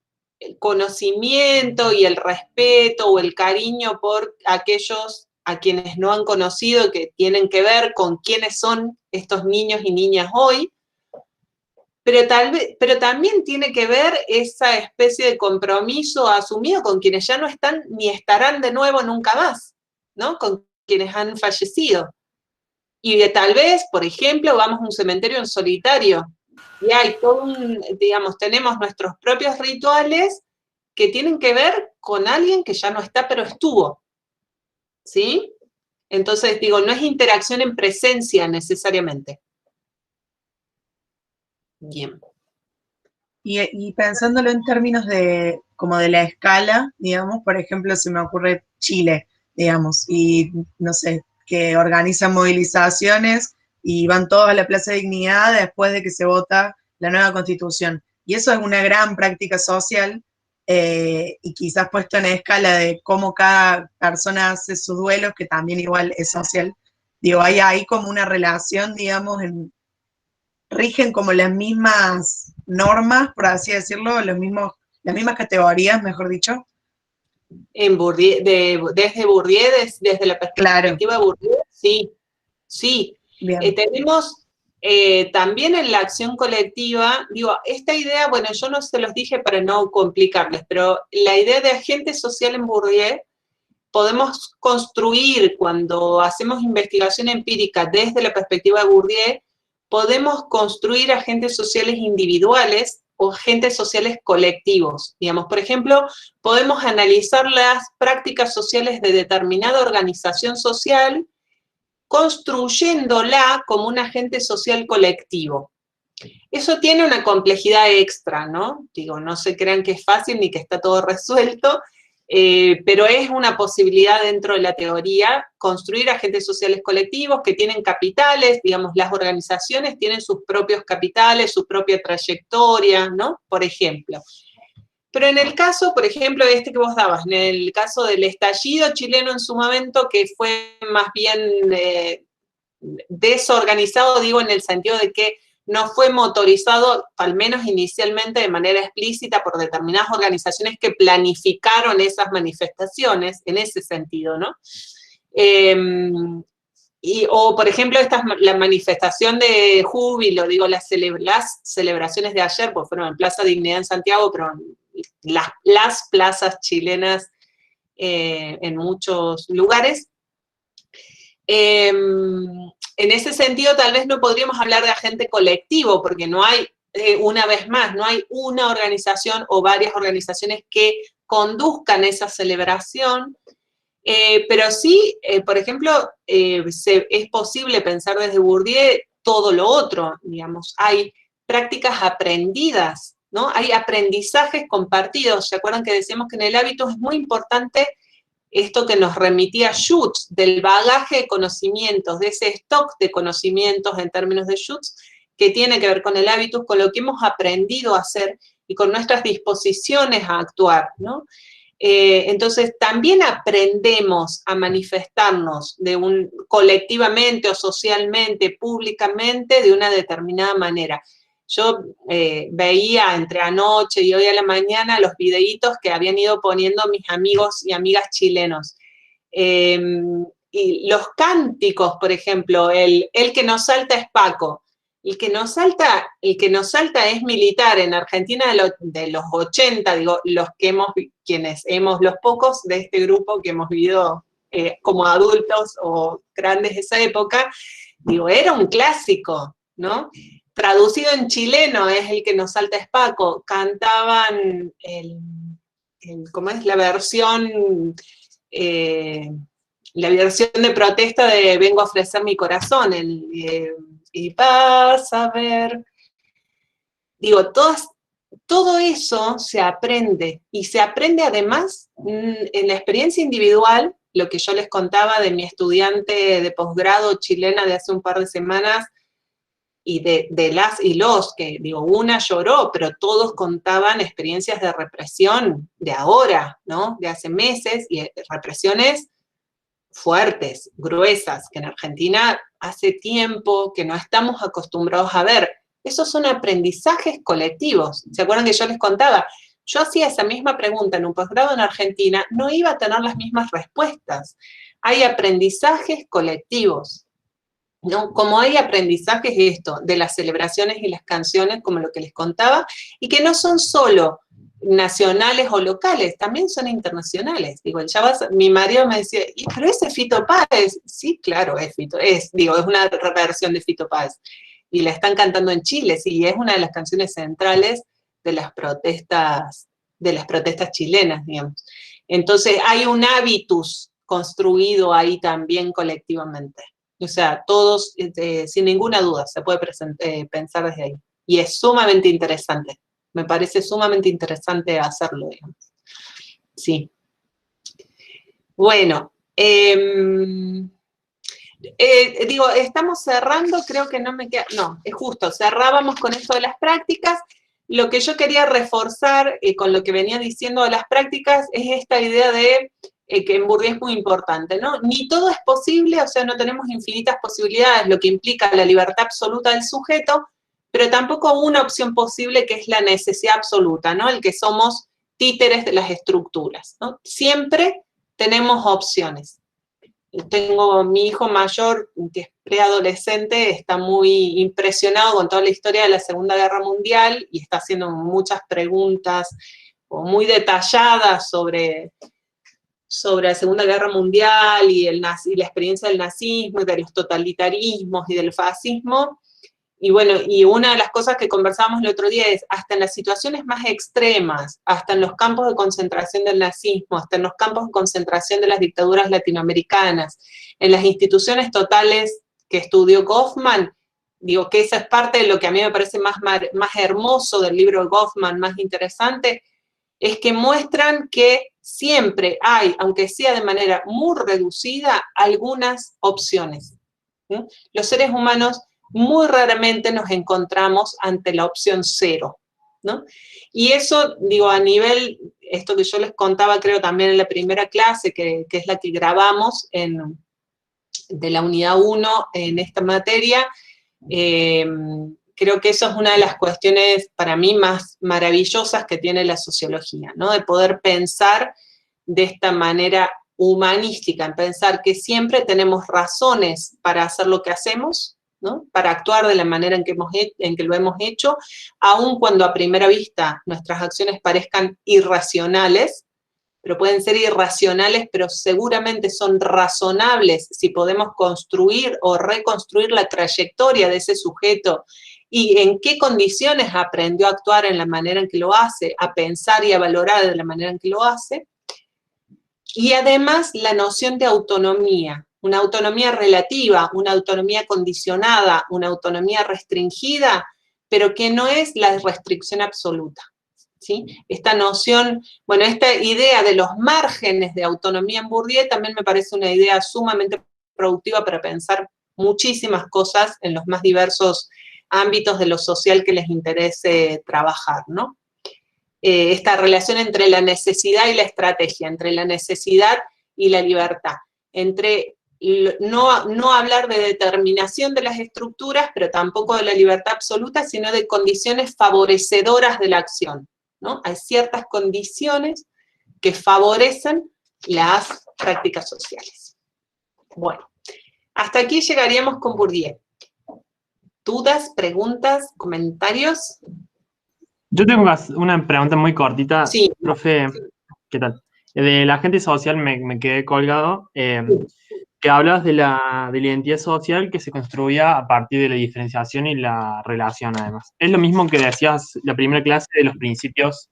conocimiento y el respeto o el cariño por aquellos a quienes no han conocido, que tienen que ver con quiénes son estos niños y niñas hoy, pero también tiene que ver esa especie de compromiso asumido con quienes ya no están ni estarán de nuevo nunca más, ¿no? Con quienes han fallecido. Y tal vez, por ejemplo, vamos a un cementerio en solitario y hay todo digamos, tenemos nuestros propios rituales que tienen que ver con alguien que ya no está, pero estuvo, ¿sí? Entonces, digo, no es interacción en presencia necesariamente. Bien. Y pensándolo en términos de, como de la escala, digamos, por ejemplo, se me ocurre Chile, digamos, y no sé, que organizan movilizaciones y van todos a la Plaza de Dignidad después de que se vota la nueva Constitución. Y eso es una gran práctica social, y quizás puesto en escala de cómo cada persona hace sus duelos, que también igual es social. Digo, hay ahí como una relación, digamos, rigen como las mismas normas, por así decirlo, las mismas categorías, mejor dicho. En Bourdieu, desde Bourdieu, desde la perspectiva de Bourdieu, sí, sí. Tenemos también en la acción colectiva, digo, esta idea, bueno, yo no se los dije para no complicarles, pero la idea de agente social en Bourdieu, podemos construir, cuando hacemos investigación empírica desde la perspectiva de Bourdieu, podemos construir agentes sociales individuales o agentes sociales colectivos. Digamos, por ejemplo, podemos analizar las prácticas sociales de determinada organización social, construyéndola como un agente social colectivo. Eso tiene una complejidad extra, ¿no? Digo, no se crean que es fácil ni que está todo resuelto, pero es una posibilidad dentro de la teoría construir agentes sociales colectivos que tienen capitales, digamos, las organizaciones tienen sus propios capitales, su propia trayectoria, ¿no? Por ejemplo. Pero en el caso, por ejemplo, este que vos dabas, en el caso del estallido chileno en su momento, que fue más bien desorganizado, digo, en el sentido de que no fue motorizado, al menos inicialmente, de manera explícita por determinadas organizaciones que planificaron esas manifestaciones, en ese sentido, ¿no? O, por ejemplo, la manifestación de júbilo, digo, las celebraciones de ayer, pues fueron en Plaza Dignidad en Santiago, pero las plazas chilenas en muchos lugares. En ese sentido, tal vez no podríamos hablar de agente colectivo, porque no hay, una vez más, no hay una organización o varias organizaciones que conduzcan esa celebración, pero sí, por ejemplo, es posible pensar desde Bourdieu todo lo otro, digamos, hay prácticas aprendidas ¿no? Hay aprendizajes compartidos. ¿Se acuerdan que decíamos que en el hábito es muy importante esto que nos remitía Schutz, del bagaje de conocimientos, de ese stock de conocimientos en términos de Schutz, que tiene que ver con el hábito, con lo que hemos aprendido a hacer y con nuestras disposiciones a actuar, ¿no? Entonces, también aprendemos a manifestarnos colectivamente o socialmente, públicamente, de una determinada manera. Yo veía entre anoche y hoy a la mañana los videitos que habían ido poniendo mis amigos y amigas chilenos. Y los cánticos, por ejemplo, el que nos salta es Paco. El que nos salta es militar. En Argentina de los 80, digo, los pocos de este grupo que hemos vivido como adultos o grandes de esa época, digo, era un clásico, ¿no? Traducido en chileno es el que nos salta es Paco. Cantaban ¿cómo es? La versión de protesta de Vengo a ofrecer mi corazón, y vas a ver. Digo, todo eso se aprende, y se aprende además en la experiencia individual, lo que yo les contaba de mi estudiante de posgrado chilena de hace un par de semanas, y de las y los, que digo, una lloró, pero todos contaban experiencias de represión de ahora, ¿no? De hace meses, y represiones fuertes, gruesas, que en Argentina hace tiempo que no estamos acostumbrados a ver. Esos son aprendizajes colectivos. ¿Se acuerdan que yo les contaba? Yo hacía esa misma pregunta en un posgrado en Argentina, no iba a tener las mismas respuestas. Hay aprendizajes colectivos, ¿no? Como hay aprendizajes de las celebraciones y las canciones, como lo que les contaba, y que no son solo nacionales o locales, también son internacionales. Digo, mi marido me decía, ¿pero ese es Fito Páez? Sí, claro, es una reversión de Fito Páez. Y la están cantando en Chile, sí, es una de las canciones centrales de las protestas chilenas, digamos. Entonces, hay un hábitus construido ahí también colectivamente. O sea, todos, sin ninguna duda, se puede pensar desde ahí. Y es sumamente interesante. Me parece sumamente interesante hacerlo, digamos. Sí. Bueno, digo, estamos cerrando, creo que no me queda... No, es justo, cerrábamos con esto de las prácticas. Lo que yo quería reforzar con lo que venía diciendo de las prácticas es esta idea de que en Bourdieu es muy importante, ¿no? Ni todo es posible, o sea, no tenemos infinitas posibilidades, lo que implica la libertad absoluta del sujeto, pero tampoco una opción posible que es la necesidad absoluta, ¿no? El que somos títeres de las estructuras, ¿no? Siempre tenemos opciones. Mi hijo mayor, que es preadolescente, está muy impresionado con toda la historia de la Segunda Guerra Mundial y está haciendo muchas preguntas muy detalladas sobre la Segunda Guerra Mundial y la experiencia del nazismo y de los totalitarismos y del fascismo. Y bueno, y una de las cosas que conversábamos el otro día es, hasta en las situaciones más extremas, hasta en los campos de concentración del nazismo, hasta en los campos de concentración de las dictaduras latinoamericanas, en las instituciones totales que estudió Goffman, digo que esa es parte de lo que a mí me parece más hermoso del libro de Goffman, más interesante, es que muestran que siempre hay, aunque sea de manera muy reducida, algunas opciones. ¿Sí? Los seres humanos muy raramente nos encontramos ante la opción cero, ¿no? Y eso, digo, a nivel, esto que yo les contaba creo también en la primera clase, que es la que grabamos de la unidad 1 en esta materia, creo que eso es una de las cuestiones para mí más maravillosas que tiene la sociología, ¿no? De poder pensar de esta manera humanística, en pensar que siempre tenemos razones para hacer lo que hacemos, ¿no? Para actuar de la manera en que lo hemos hecho, aun cuando a primera vista nuestras acciones parezcan irracionales, pero pueden ser irracionales, pero seguramente son razonables si podemos construir o reconstruir la trayectoria de ese sujeto y en qué condiciones aprendió a actuar en la manera en que lo hace, a pensar y a valorar de la manera en que lo hace. Y además la noción de autonomía, una autonomía relativa, una autonomía condicionada, una autonomía restringida, pero que no es la restricción absoluta, ¿sí? Esta noción, bueno, esta idea de los márgenes de autonomía en Bourdieu también me parece una idea sumamente productiva para pensar muchísimas cosas en los más diversos ámbitos de lo social que les interese trabajar, ¿no? Esta relación entre la necesidad y la estrategia, entre la necesidad y la libertad, entre no hablar de determinación de las estructuras, pero tampoco de la libertad absoluta, sino de condiciones favorecedoras de la acción, ¿no? Hay ciertas condiciones que favorecen las prácticas sociales. Bueno, hasta aquí llegaríamos con Bourdieu. ¿Dudas, preguntas, comentarios? Yo tengo una pregunta muy cortita. Sí. Profe, ¿qué tal? De la agente social me quedé colgado, que hablas de la identidad social que se construía a partir de la diferenciación y la relación, además. Es lo mismo que decías la primera clase de los principios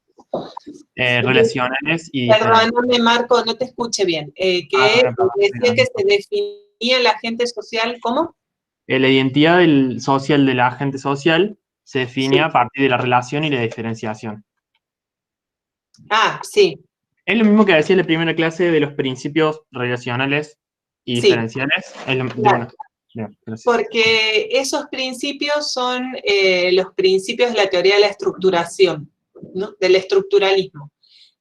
relacionales y Perdóname, Marco, no te escuché bien. Decía que se definía el agente social, ¿cómo? La identidad social de la agente social se define a partir de la relación y la diferenciación. Ah, sí. Es lo mismo que decía la primera clase de los principios relacionales y diferenciales. Claro. Porque esos principios son los principios de la teoría de la estructuración, ¿no? Del estructuralismo.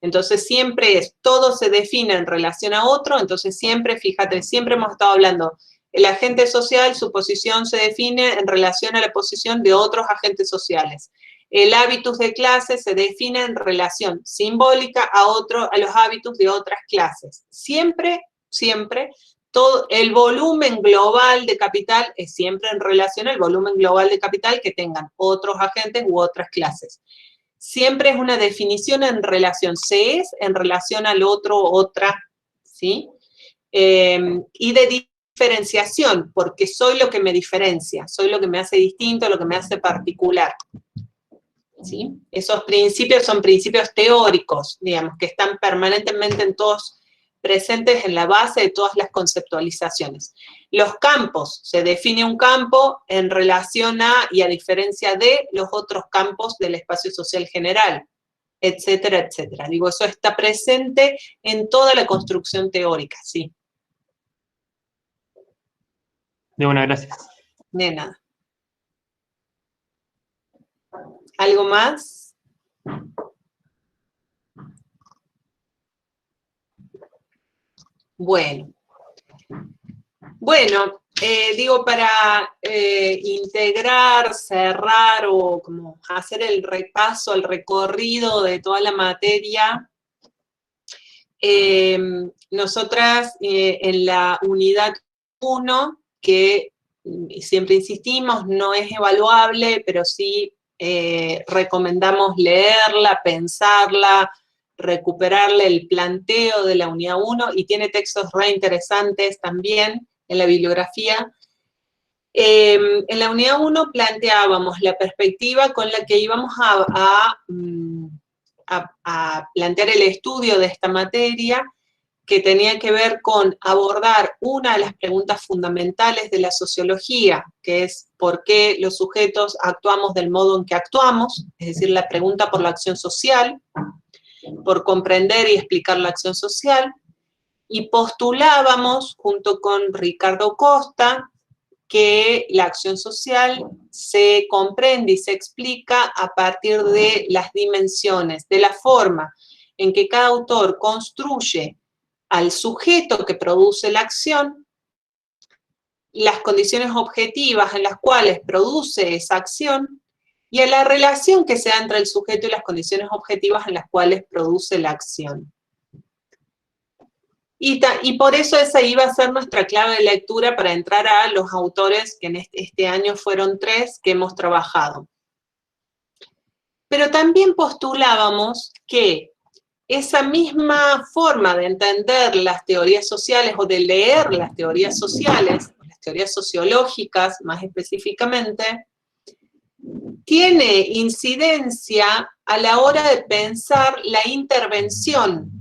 Entonces siempre todo se define en relación a otro, entonces siempre, fíjate, siempre hemos estado hablando, el agente social, su posición se define en relación a la posición de otros agentes sociales. El hábitus de clase se define en relación simbólica a los hábitus de otras clases. Siempre, todo el volumen global de capital es siempre en relación al volumen global de capital que tengan otros agentes u otras clases. Siempre es una definición en relación, se es en relación al otro, otra, ¿sí? Y de diferenciación, porque soy lo que me diferencia, soy lo que me hace distinto, lo que me hace particular. ¿Sí? Esos principios son principios teóricos, digamos, que están permanentemente presentes en la base de todas las conceptualizaciones. Los campos, se define un campo en relación a y a diferencia de los otros campos del espacio social general, etcétera, etcétera. Digo, eso está presente en toda la construcción teórica, sí. De buena, gracias. De nada. ¿Algo más? Bueno, digo, para integrar, cerrar o como hacer el repaso, el recorrido de toda la materia, nosotras en la unidad 1, que siempre insistimos, no es evaluable, pero sí recomendamos leerla, pensarla, recuperarle el planteo de la unidad 1, y tiene textos re interesantes también en la bibliografía. En la unidad 1 planteábamos la perspectiva con la que íbamos a plantear el estudio de esta materia, que tenía que ver con abordar una de las preguntas fundamentales de la sociología, que es por qué los sujetos actuamos del modo en que actuamos, es decir, la pregunta por la acción social, por comprender y explicar la acción social, y postulábamos, junto con Ricardo Costa, que la acción social se comprende y se explica a partir de las dimensiones, de la forma en que cada autor construye al sujeto que produce la acción, las condiciones objetivas en las cuales produce esa acción, y a la relación que se da entre el sujeto y las condiciones objetivas en las cuales produce la acción. Y por eso esa iba a ser nuestra clave de lectura para entrar a los autores, que en este año fueron 3 que hemos trabajado. Pero también postulábamos que esa misma forma de entender las teorías sociales o de leer las teorías sociales, las teorías sociológicas más específicamente, tiene incidencia a la hora de pensar la intervención,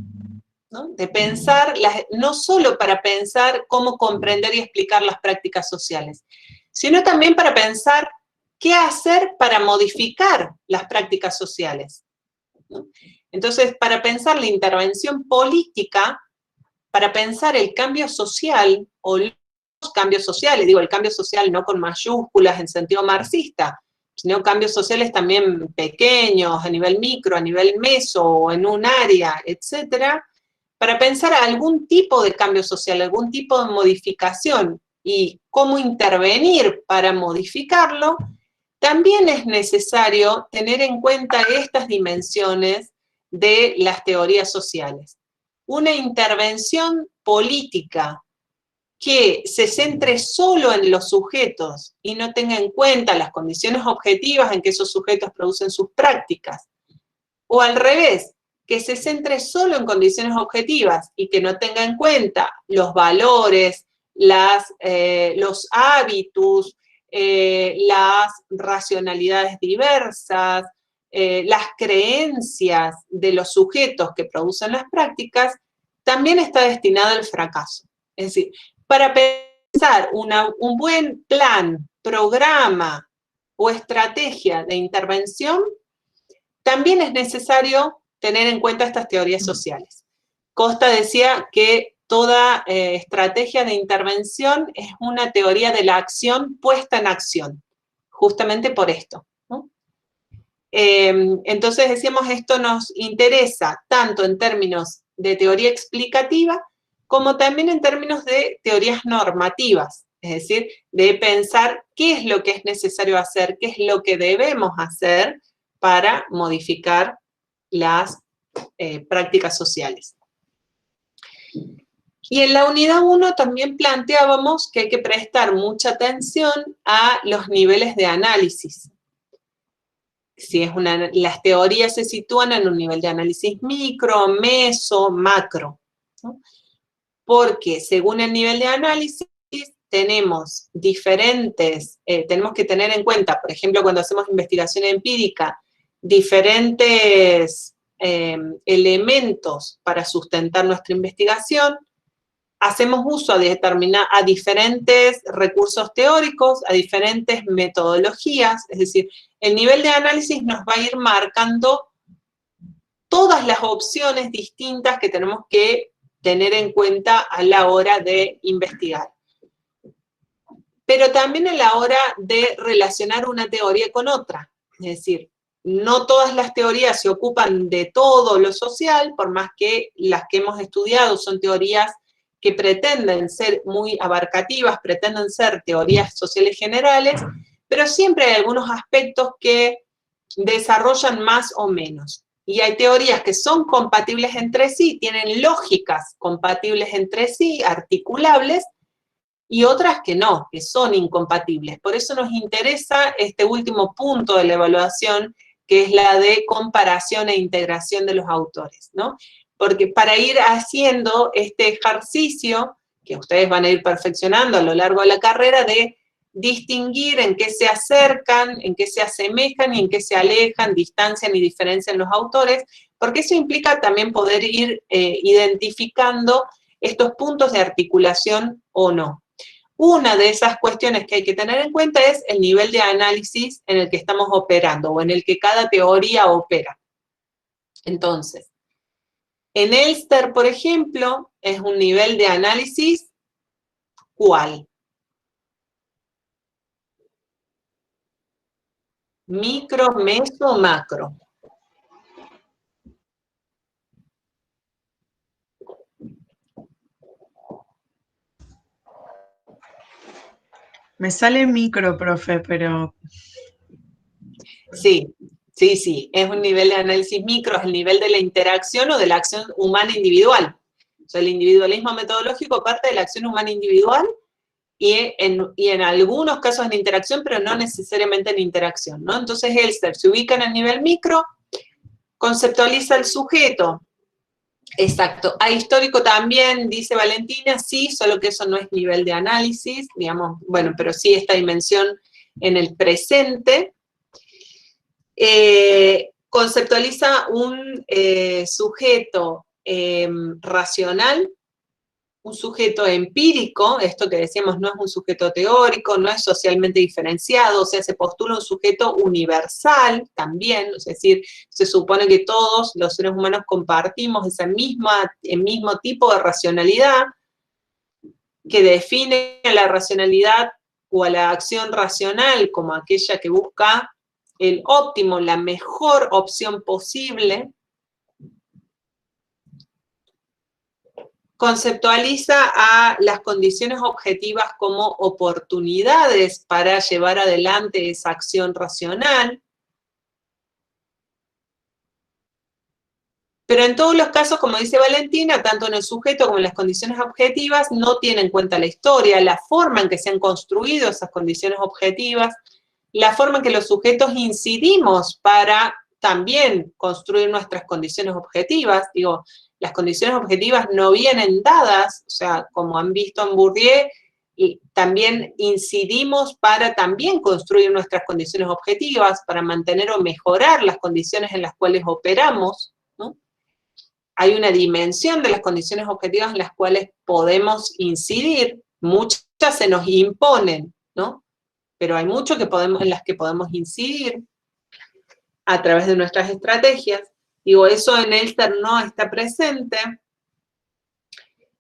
¿no? De pensar, no solo para pensar cómo comprender y explicar las prácticas sociales, sino también para pensar qué hacer para modificar las prácticas sociales, ¿no? Entonces, para pensar la intervención política, para pensar el cambio social o los cambios sociales, digo el cambio social no con mayúsculas en sentido marxista, sino cambios sociales también pequeños, a nivel micro, a nivel meso, o en un área, etcétera, para pensar algún tipo de cambio social, algún tipo de modificación y cómo intervenir para modificarlo, también es necesario tener en cuenta estas dimensiones de las teorías sociales. Una intervención política que se centre solo en los sujetos y no tenga en cuenta las condiciones objetivas en que esos sujetos producen sus prácticas, o al revés, que se centre solo en condiciones objetivas y que no tenga en cuenta los valores, los hábitos, las racionalidades diversas, las creencias de los sujetos que producen las prácticas, también está destinada al fracaso. Es decir, para pensar un buen plan, programa o estrategia de intervención, también es necesario tener en cuenta estas teorías sociales. Costa decía que toda estrategia de intervención es una teoría de la acción puesta en acción, justamente por esto, ¿no? Entonces decíamos, esto nos interesa tanto en términos de teoría explicativa, como también en términos de teorías normativas, es decir, de pensar qué es lo que es necesario hacer, qué es lo que debemos hacer para modificar las prácticas sociales. Y en la unidad 1 también planteábamos que hay que prestar mucha atención a los niveles de análisis. Si es las teorías se sitúan en un nivel de análisis micro, meso, macro, ¿no? Porque según el nivel de análisis tenemos tenemos que tener en cuenta, por ejemplo, cuando hacemos investigación empírica, diferentes elementos para sustentar nuestra investigación. Hacemos uso a diferentes recursos teóricos, a diferentes metodologías, es decir, el nivel de análisis nos va a ir marcando todas las opciones distintas que tenemos que tener en cuenta a la hora de investigar. Pero también a la hora de relacionar una teoría con otra, es decir, no todas las teorías se ocupan de todo lo social, por más que las que hemos estudiado son teorías que pretenden ser muy abarcativas, pretenden ser teorías sociales generales, pero siempre hay algunos aspectos que desarrollan más o menos. Y hay teorías que son compatibles entre sí, tienen lógicas compatibles entre sí, articulables, y otras que no, que son incompatibles. Por eso nos interesa este último punto de la evaluación, que es la de comparación e integración de los autores, ¿no? Porque para ir haciendo este ejercicio, que ustedes van a ir perfeccionando a lo largo de la carrera, de distinguir en qué se acercan, en qué se asemejan y en qué se alejan, distancian y diferencian los autores, porque eso implica también poder ir identificando estos puntos de articulación o no. Una de esas cuestiones que hay que tener en cuenta es el nivel de análisis en el que estamos operando o en el que cada teoría opera. Entonces, en Elster, por ejemplo, es un nivel de análisis, ¿cuál? Micro, meso, macro. Me sale micro, profe, pero... Sí, es un nivel de análisis micro, es el nivel de la interacción o de la acción humana individual. O sea, el individualismo metodológico parte de la acción humana individual y en algunos casos en interacción, pero no necesariamente en interacción, ¿no? Entonces Elster se ubica en el nivel micro, conceptualiza el sujeto. Exacto. Ahistórico también, dice Valentina, sí, solo que eso no es nivel de análisis, digamos, bueno, pero sí esta dimensión en el presente. Conceptualiza un sujeto racional, un sujeto empírico, esto que decíamos no es un sujeto teórico, no es socialmente diferenciado, o sea, se postula un sujeto universal también, es decir, se supone que todos los seres humanos compartimos el mismo tipo de racionalidad que define a la racionalidad o a la acción racional como aquella que busca el óptimo, la mejor opción posible. Conceptualiza a las condiciones objetivas como oportunidades para llevar adelante esa acción racional. Pero en todos los casos, como dice Valentina, tanto en el sujeto como en las condiciones objetivas, no tiene en cuenta la historia, la forma en que se han construido esas condiciones objetivas, la forma en que los sujetos incidimos para también construir nuestras condiciones objetivas. Digo, las condiciones objetivas no vienen dadas, o sea, como han visto en Bourdieu, y también incidimos para también construir nuestras condiciones objetivas, para mantener o mejorar las condiciones en las cuales operamos, ¿no? Hay una dimensión de las condiciones objetivas en las cuales podemos incidir, muchas se nos imponen, ¿no? Pero hay mucho en las que podemos incidir a través de nuestras estrategias. Digo, eso en Elster no está presente.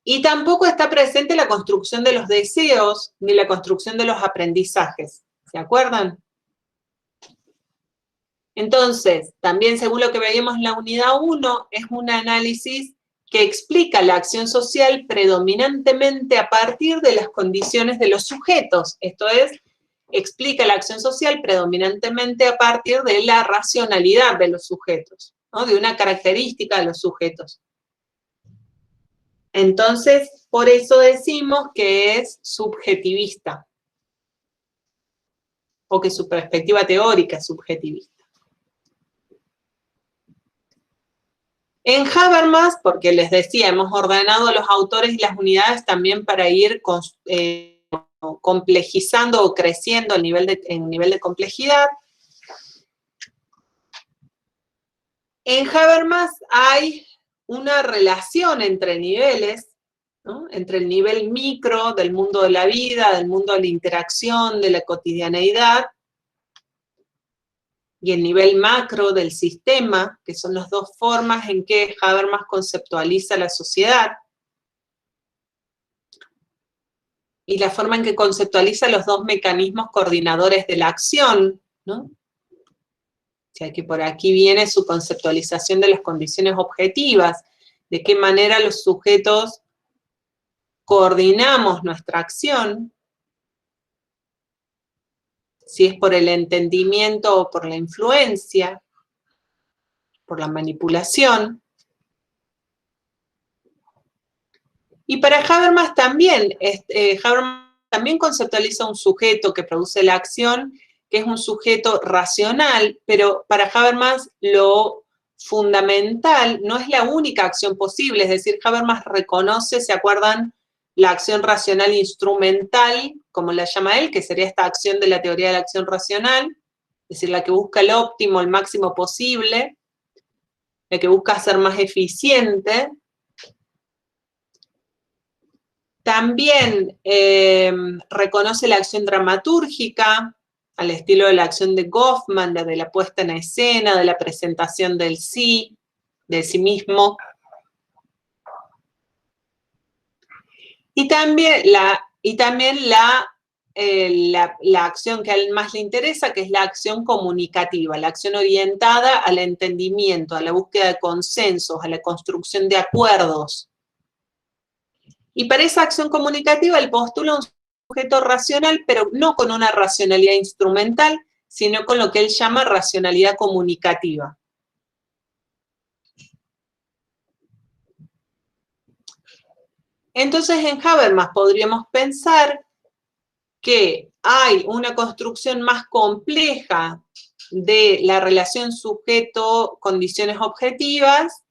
Y tampoco está presente la construcción de los deseos, ni la construcción de los aprendizajes. ¿Se acuerdan? Entonces, también según lo que veíamos en la unidad 1, es un análisis que explica la acción social predominantemente a partir de las condiciones de los sujetos. Esto es, explica la acción social predominantemente a partir de la racionalidad de los sujetos, ¿no? De una característica de los sujetos. Entonces, por eso decimos que es subjetivista, o que su perspectiva teórica es subjetivista. En Habermas, porque les decía, hemos ordenado los autores y las unidades también para ir complejizando o creciendo en nivel de complejidad. En Habermas hay una relación entre niveles, ¿no? Entre el nivel micro del mundo de la vida, del mundo de la interacción, de la cotidianeidad, y el nivel macro del sistema, que son las dos formas en que Habermas conceptualiza la sociedad, y la forma en que conceptualiza los dos mecanismos coordinadores de la acción, ¿no? O sea que por aquí viene su conceptualización de las condiciones objetivas, de qué manera los sujetos coordinamos nuestra acción, si es por el entendimiento o por la influencia, por la manipulación. Y para Habermas también, Habermas también conceptualiza un sujeto que produce la acción, que es un sujeto racional, pero para Habermas lo fundamental no es la única acción posible, es decir, Habermas reconoce, ¿se acuerdan? La acción racional instrumental, como la llama él, que sería esta acción de la teoría de la acción racional, es decir, la que busca el óptimo, el máximo posible, la que busca ser más eficiente. También reconoce la acción dramatúrgica, al estilo de la acción de Goffman, de la puesta en escena, de la presentación del sí mismo. Y también la acción que a él más le interesa, que es la acción comunicativa, la acción orientada al entendimiento, a la búsqueda de consensos, a la construcción de acuerdos. Y para esa acción comunicativa él postula un sujeto racional, pero no con una racionalidad instrumental, sino con lo que él llama racionalidad comunicativa. Entonces en Habermas podríamos pensar que hay una construcción más compleja de la relación sujeto-condiciones objetivas,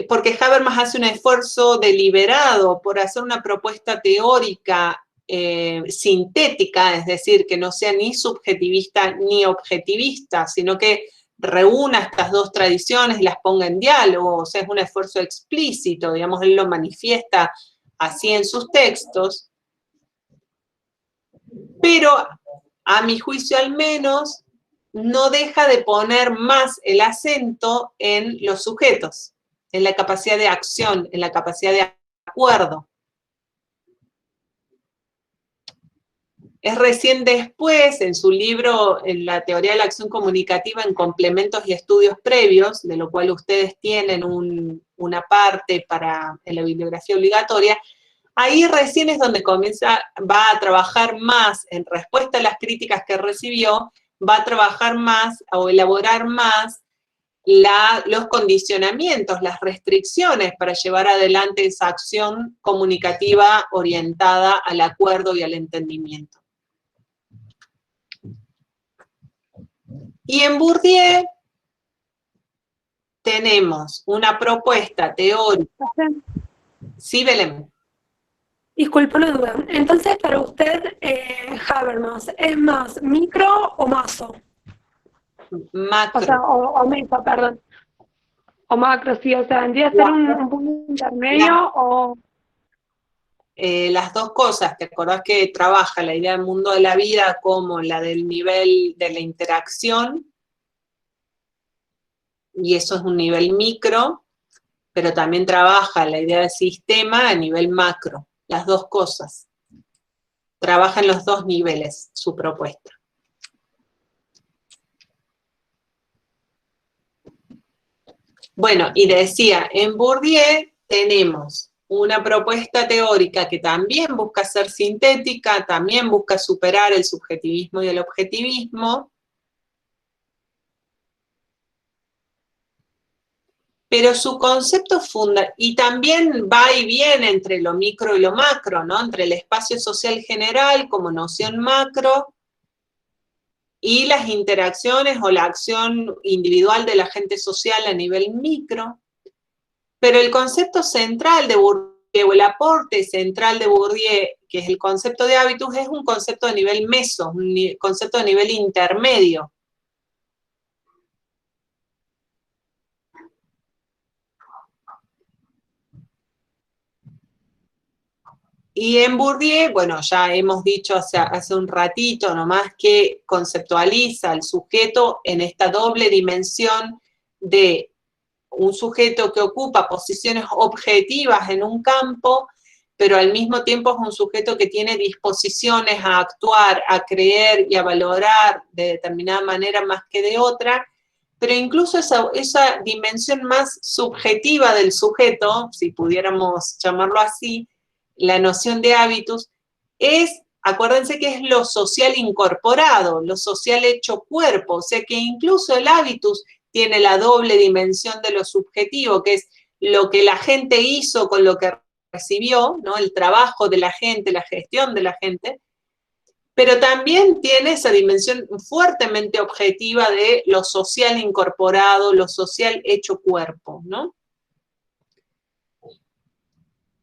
porque Habermas hace un esfuerzo deliberado por hacer una propuesta teórica sintética, es decir, que no sea ni subjetivista ni objetivista, sino que reúna estas dos tradiciones y las ponga en diálogo, o sea, es un esfuerzo explícito, digamos, él lo manifiesta así en sus textos, pero a mi juicio al menos, no deja de poner más el acento en los sujetos, en la capacidad de acción, en la capacidad de acuerdo. Es recién después, en su libro, en la teoría de la acción comunicativa en complementos y estudios previos, de lo cual ustedes tienen una parte en la bibliografía obligatoria, ahí recién es donde va a trabajar más, en respuesta a las críticas que recibió, va a trabajar más o elaborar más los condicionamientos, las restricciones para llevar adelante esa acción comunicativa orientada al acuerdo y al entendimiento. Y en Bourdieu tenemos una propuesta teórica. Sí, Belén. Disculpe la duda. Entonces, para usted, Habermas, ¿es más micro o maso? Macro. O sea, o meso, perdón. O macro, sí. O sea, ¿vendría a ser un punto intermedio o...? Las dos cosas, ¿te acordás que trabaja la idea del mundo de la vida como la del nivel de la interacción? Y eso es un nivel micro, pero también trabaja la idea del sistema a nivel macro, las dos cosas. Trabaja en los dos niveles su propuesta. Bueno, y decía, en Bourdieu tenemos una propuesta teórica que también busca ser sintética, también busca superar el subjetivismo y el objetivismo, pero su concepto y también va y viene entre lo micro y lo macro, ¿no? Entre el espacio social general como noción macro y las interacciones o la acción individual del agente social a nivel micro. Pero el concepto central de Bourdieu, o el aporte central de Bourdieu, que es el concepto de hábitus, es un concepto de nivel meso, un concepto de nivel intermedio. Y en Bourdieu, bueno, ya hemos dicho hace un ratito nomás que conceptualiza al sujeto en esta doble dimensión de un sujeto que ocupa posiciones objetivas en un campo, pero al mismo tiempo es un sujeto que tiene disposiciones a actuar, a creer y a valorar de determinada manera más que de otra, pero incluso esa dimensión más subjetiva del sujeto, si pudiéramos llamarlo así, la noción de hábitus, acuérdense que es lo social incorporado, lo social hecho cuerpo, o sea que incluso el hábitus tiene la doble dimensión de lo subjetivo, que es lo que la gente hizo con lo que recibió, ¿no? El trabajo de la gente, la gestión de la gente, pero también tiene esa dimensión fuertemente objetiva de lo social incorporado, lo social hecho cuerpo, ¿no?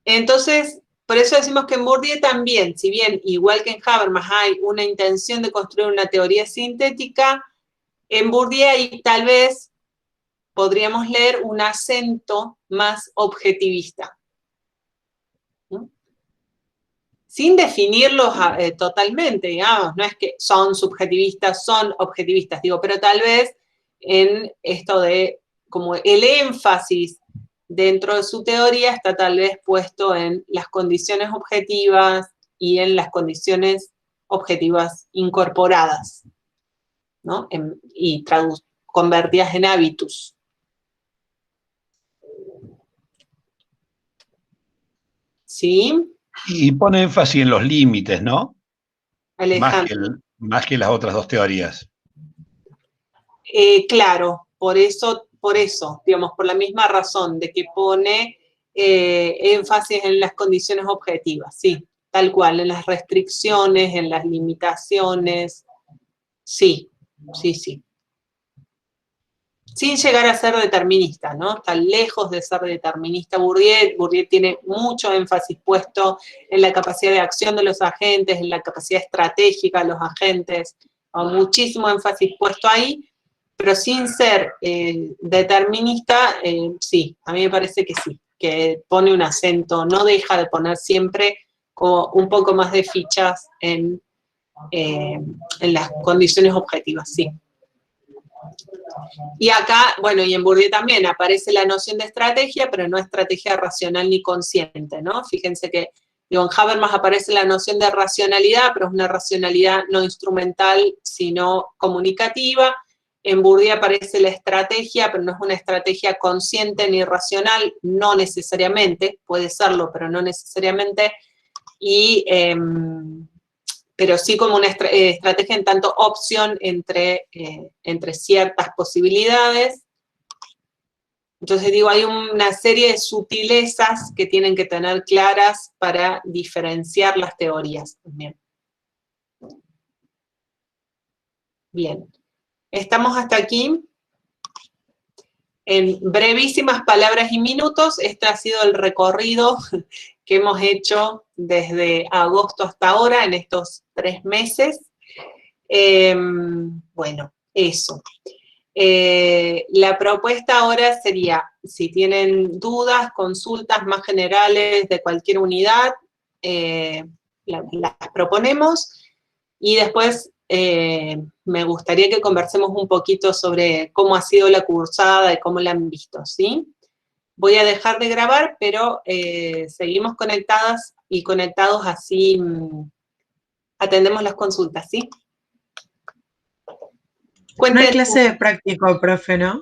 Entonces, por eso decimos que en Bourdieu también, si bien igual que en Habermas hay una intención de construir una teoría sintética, en Bourdieu tal vez podríamos leer un acento más objetivista. ¿No? Sin definirlos totalmente, digamos, no es que son subjetivistas, son objetivistas, digo, pero tal vez en esto de como el énfasis dentro de su teoría está tal vez puesto en las condiciones objetivas y en las condiciones objetivas incorporadas, ¿no? Y convertidas en hábitus. ¿Sí? Y pone énfasis en los límites, ¿no? Alejandro. Más que las otras dos teorías. Claro, por eso, digamos, por la misma razón de que pone énfasis en las condiciones objetivas, sí, tal cual, en las restricciones, en las limitaciones, sí. Sin llegar a ser determinista, ¿no? Está lejos de ser determinista Bourdieu. Bourdieu tiene mucho énfasis puesto en la capacidad de acción de los agentes, en la capacidad estratégica de los agentes, muchísimo énfasis puesto ahí, pero sin ser determinista, sí, a mí me parece que sí, que pone un acento, no deja de poner siempre como un poco más de fichas en las condiciones objetivas, sí. Y acá, bueno, y en Bourdieu también aparece la noción de estrategia, pero no estrategia racional ni consciente, ¿no? Fíjense que digo, en Habermas aparece la noción de racionalidad, pero es una racionalidad no instrumental, sino comunicativa. En Bourdieu aparece la estrategia, pero no es una estrategia consciente ni racional, no necesariamente, puede serlo, pero no necesariamente, y, pero sí como una estrategia en tanto opción entre ciertas posibilidades. Entonces digo, hay una serie de sutilezas que tienen que tener claras para diferenciar las teorías también. Bien, estamos hasta aquí. En brevísimas palabras y minutos, este ha sido el recorrido que hemos hecho desde agosto hasta ahora, en estos 3 meses. Bueno, eso. La propuesta ahora sería, si tienen dudas, consultas más generales de cualquier unidad, las proponemos, y después me gustaría que conversemos un poquito sobre cómo ha sido la cursada y cómo la han visto, ¿sí? Voy a dejar de grabar, pero seguimos conectadas y conectados, así atendemos las consultas, ¿sí? No hay clase de práctico, profe, ¿no?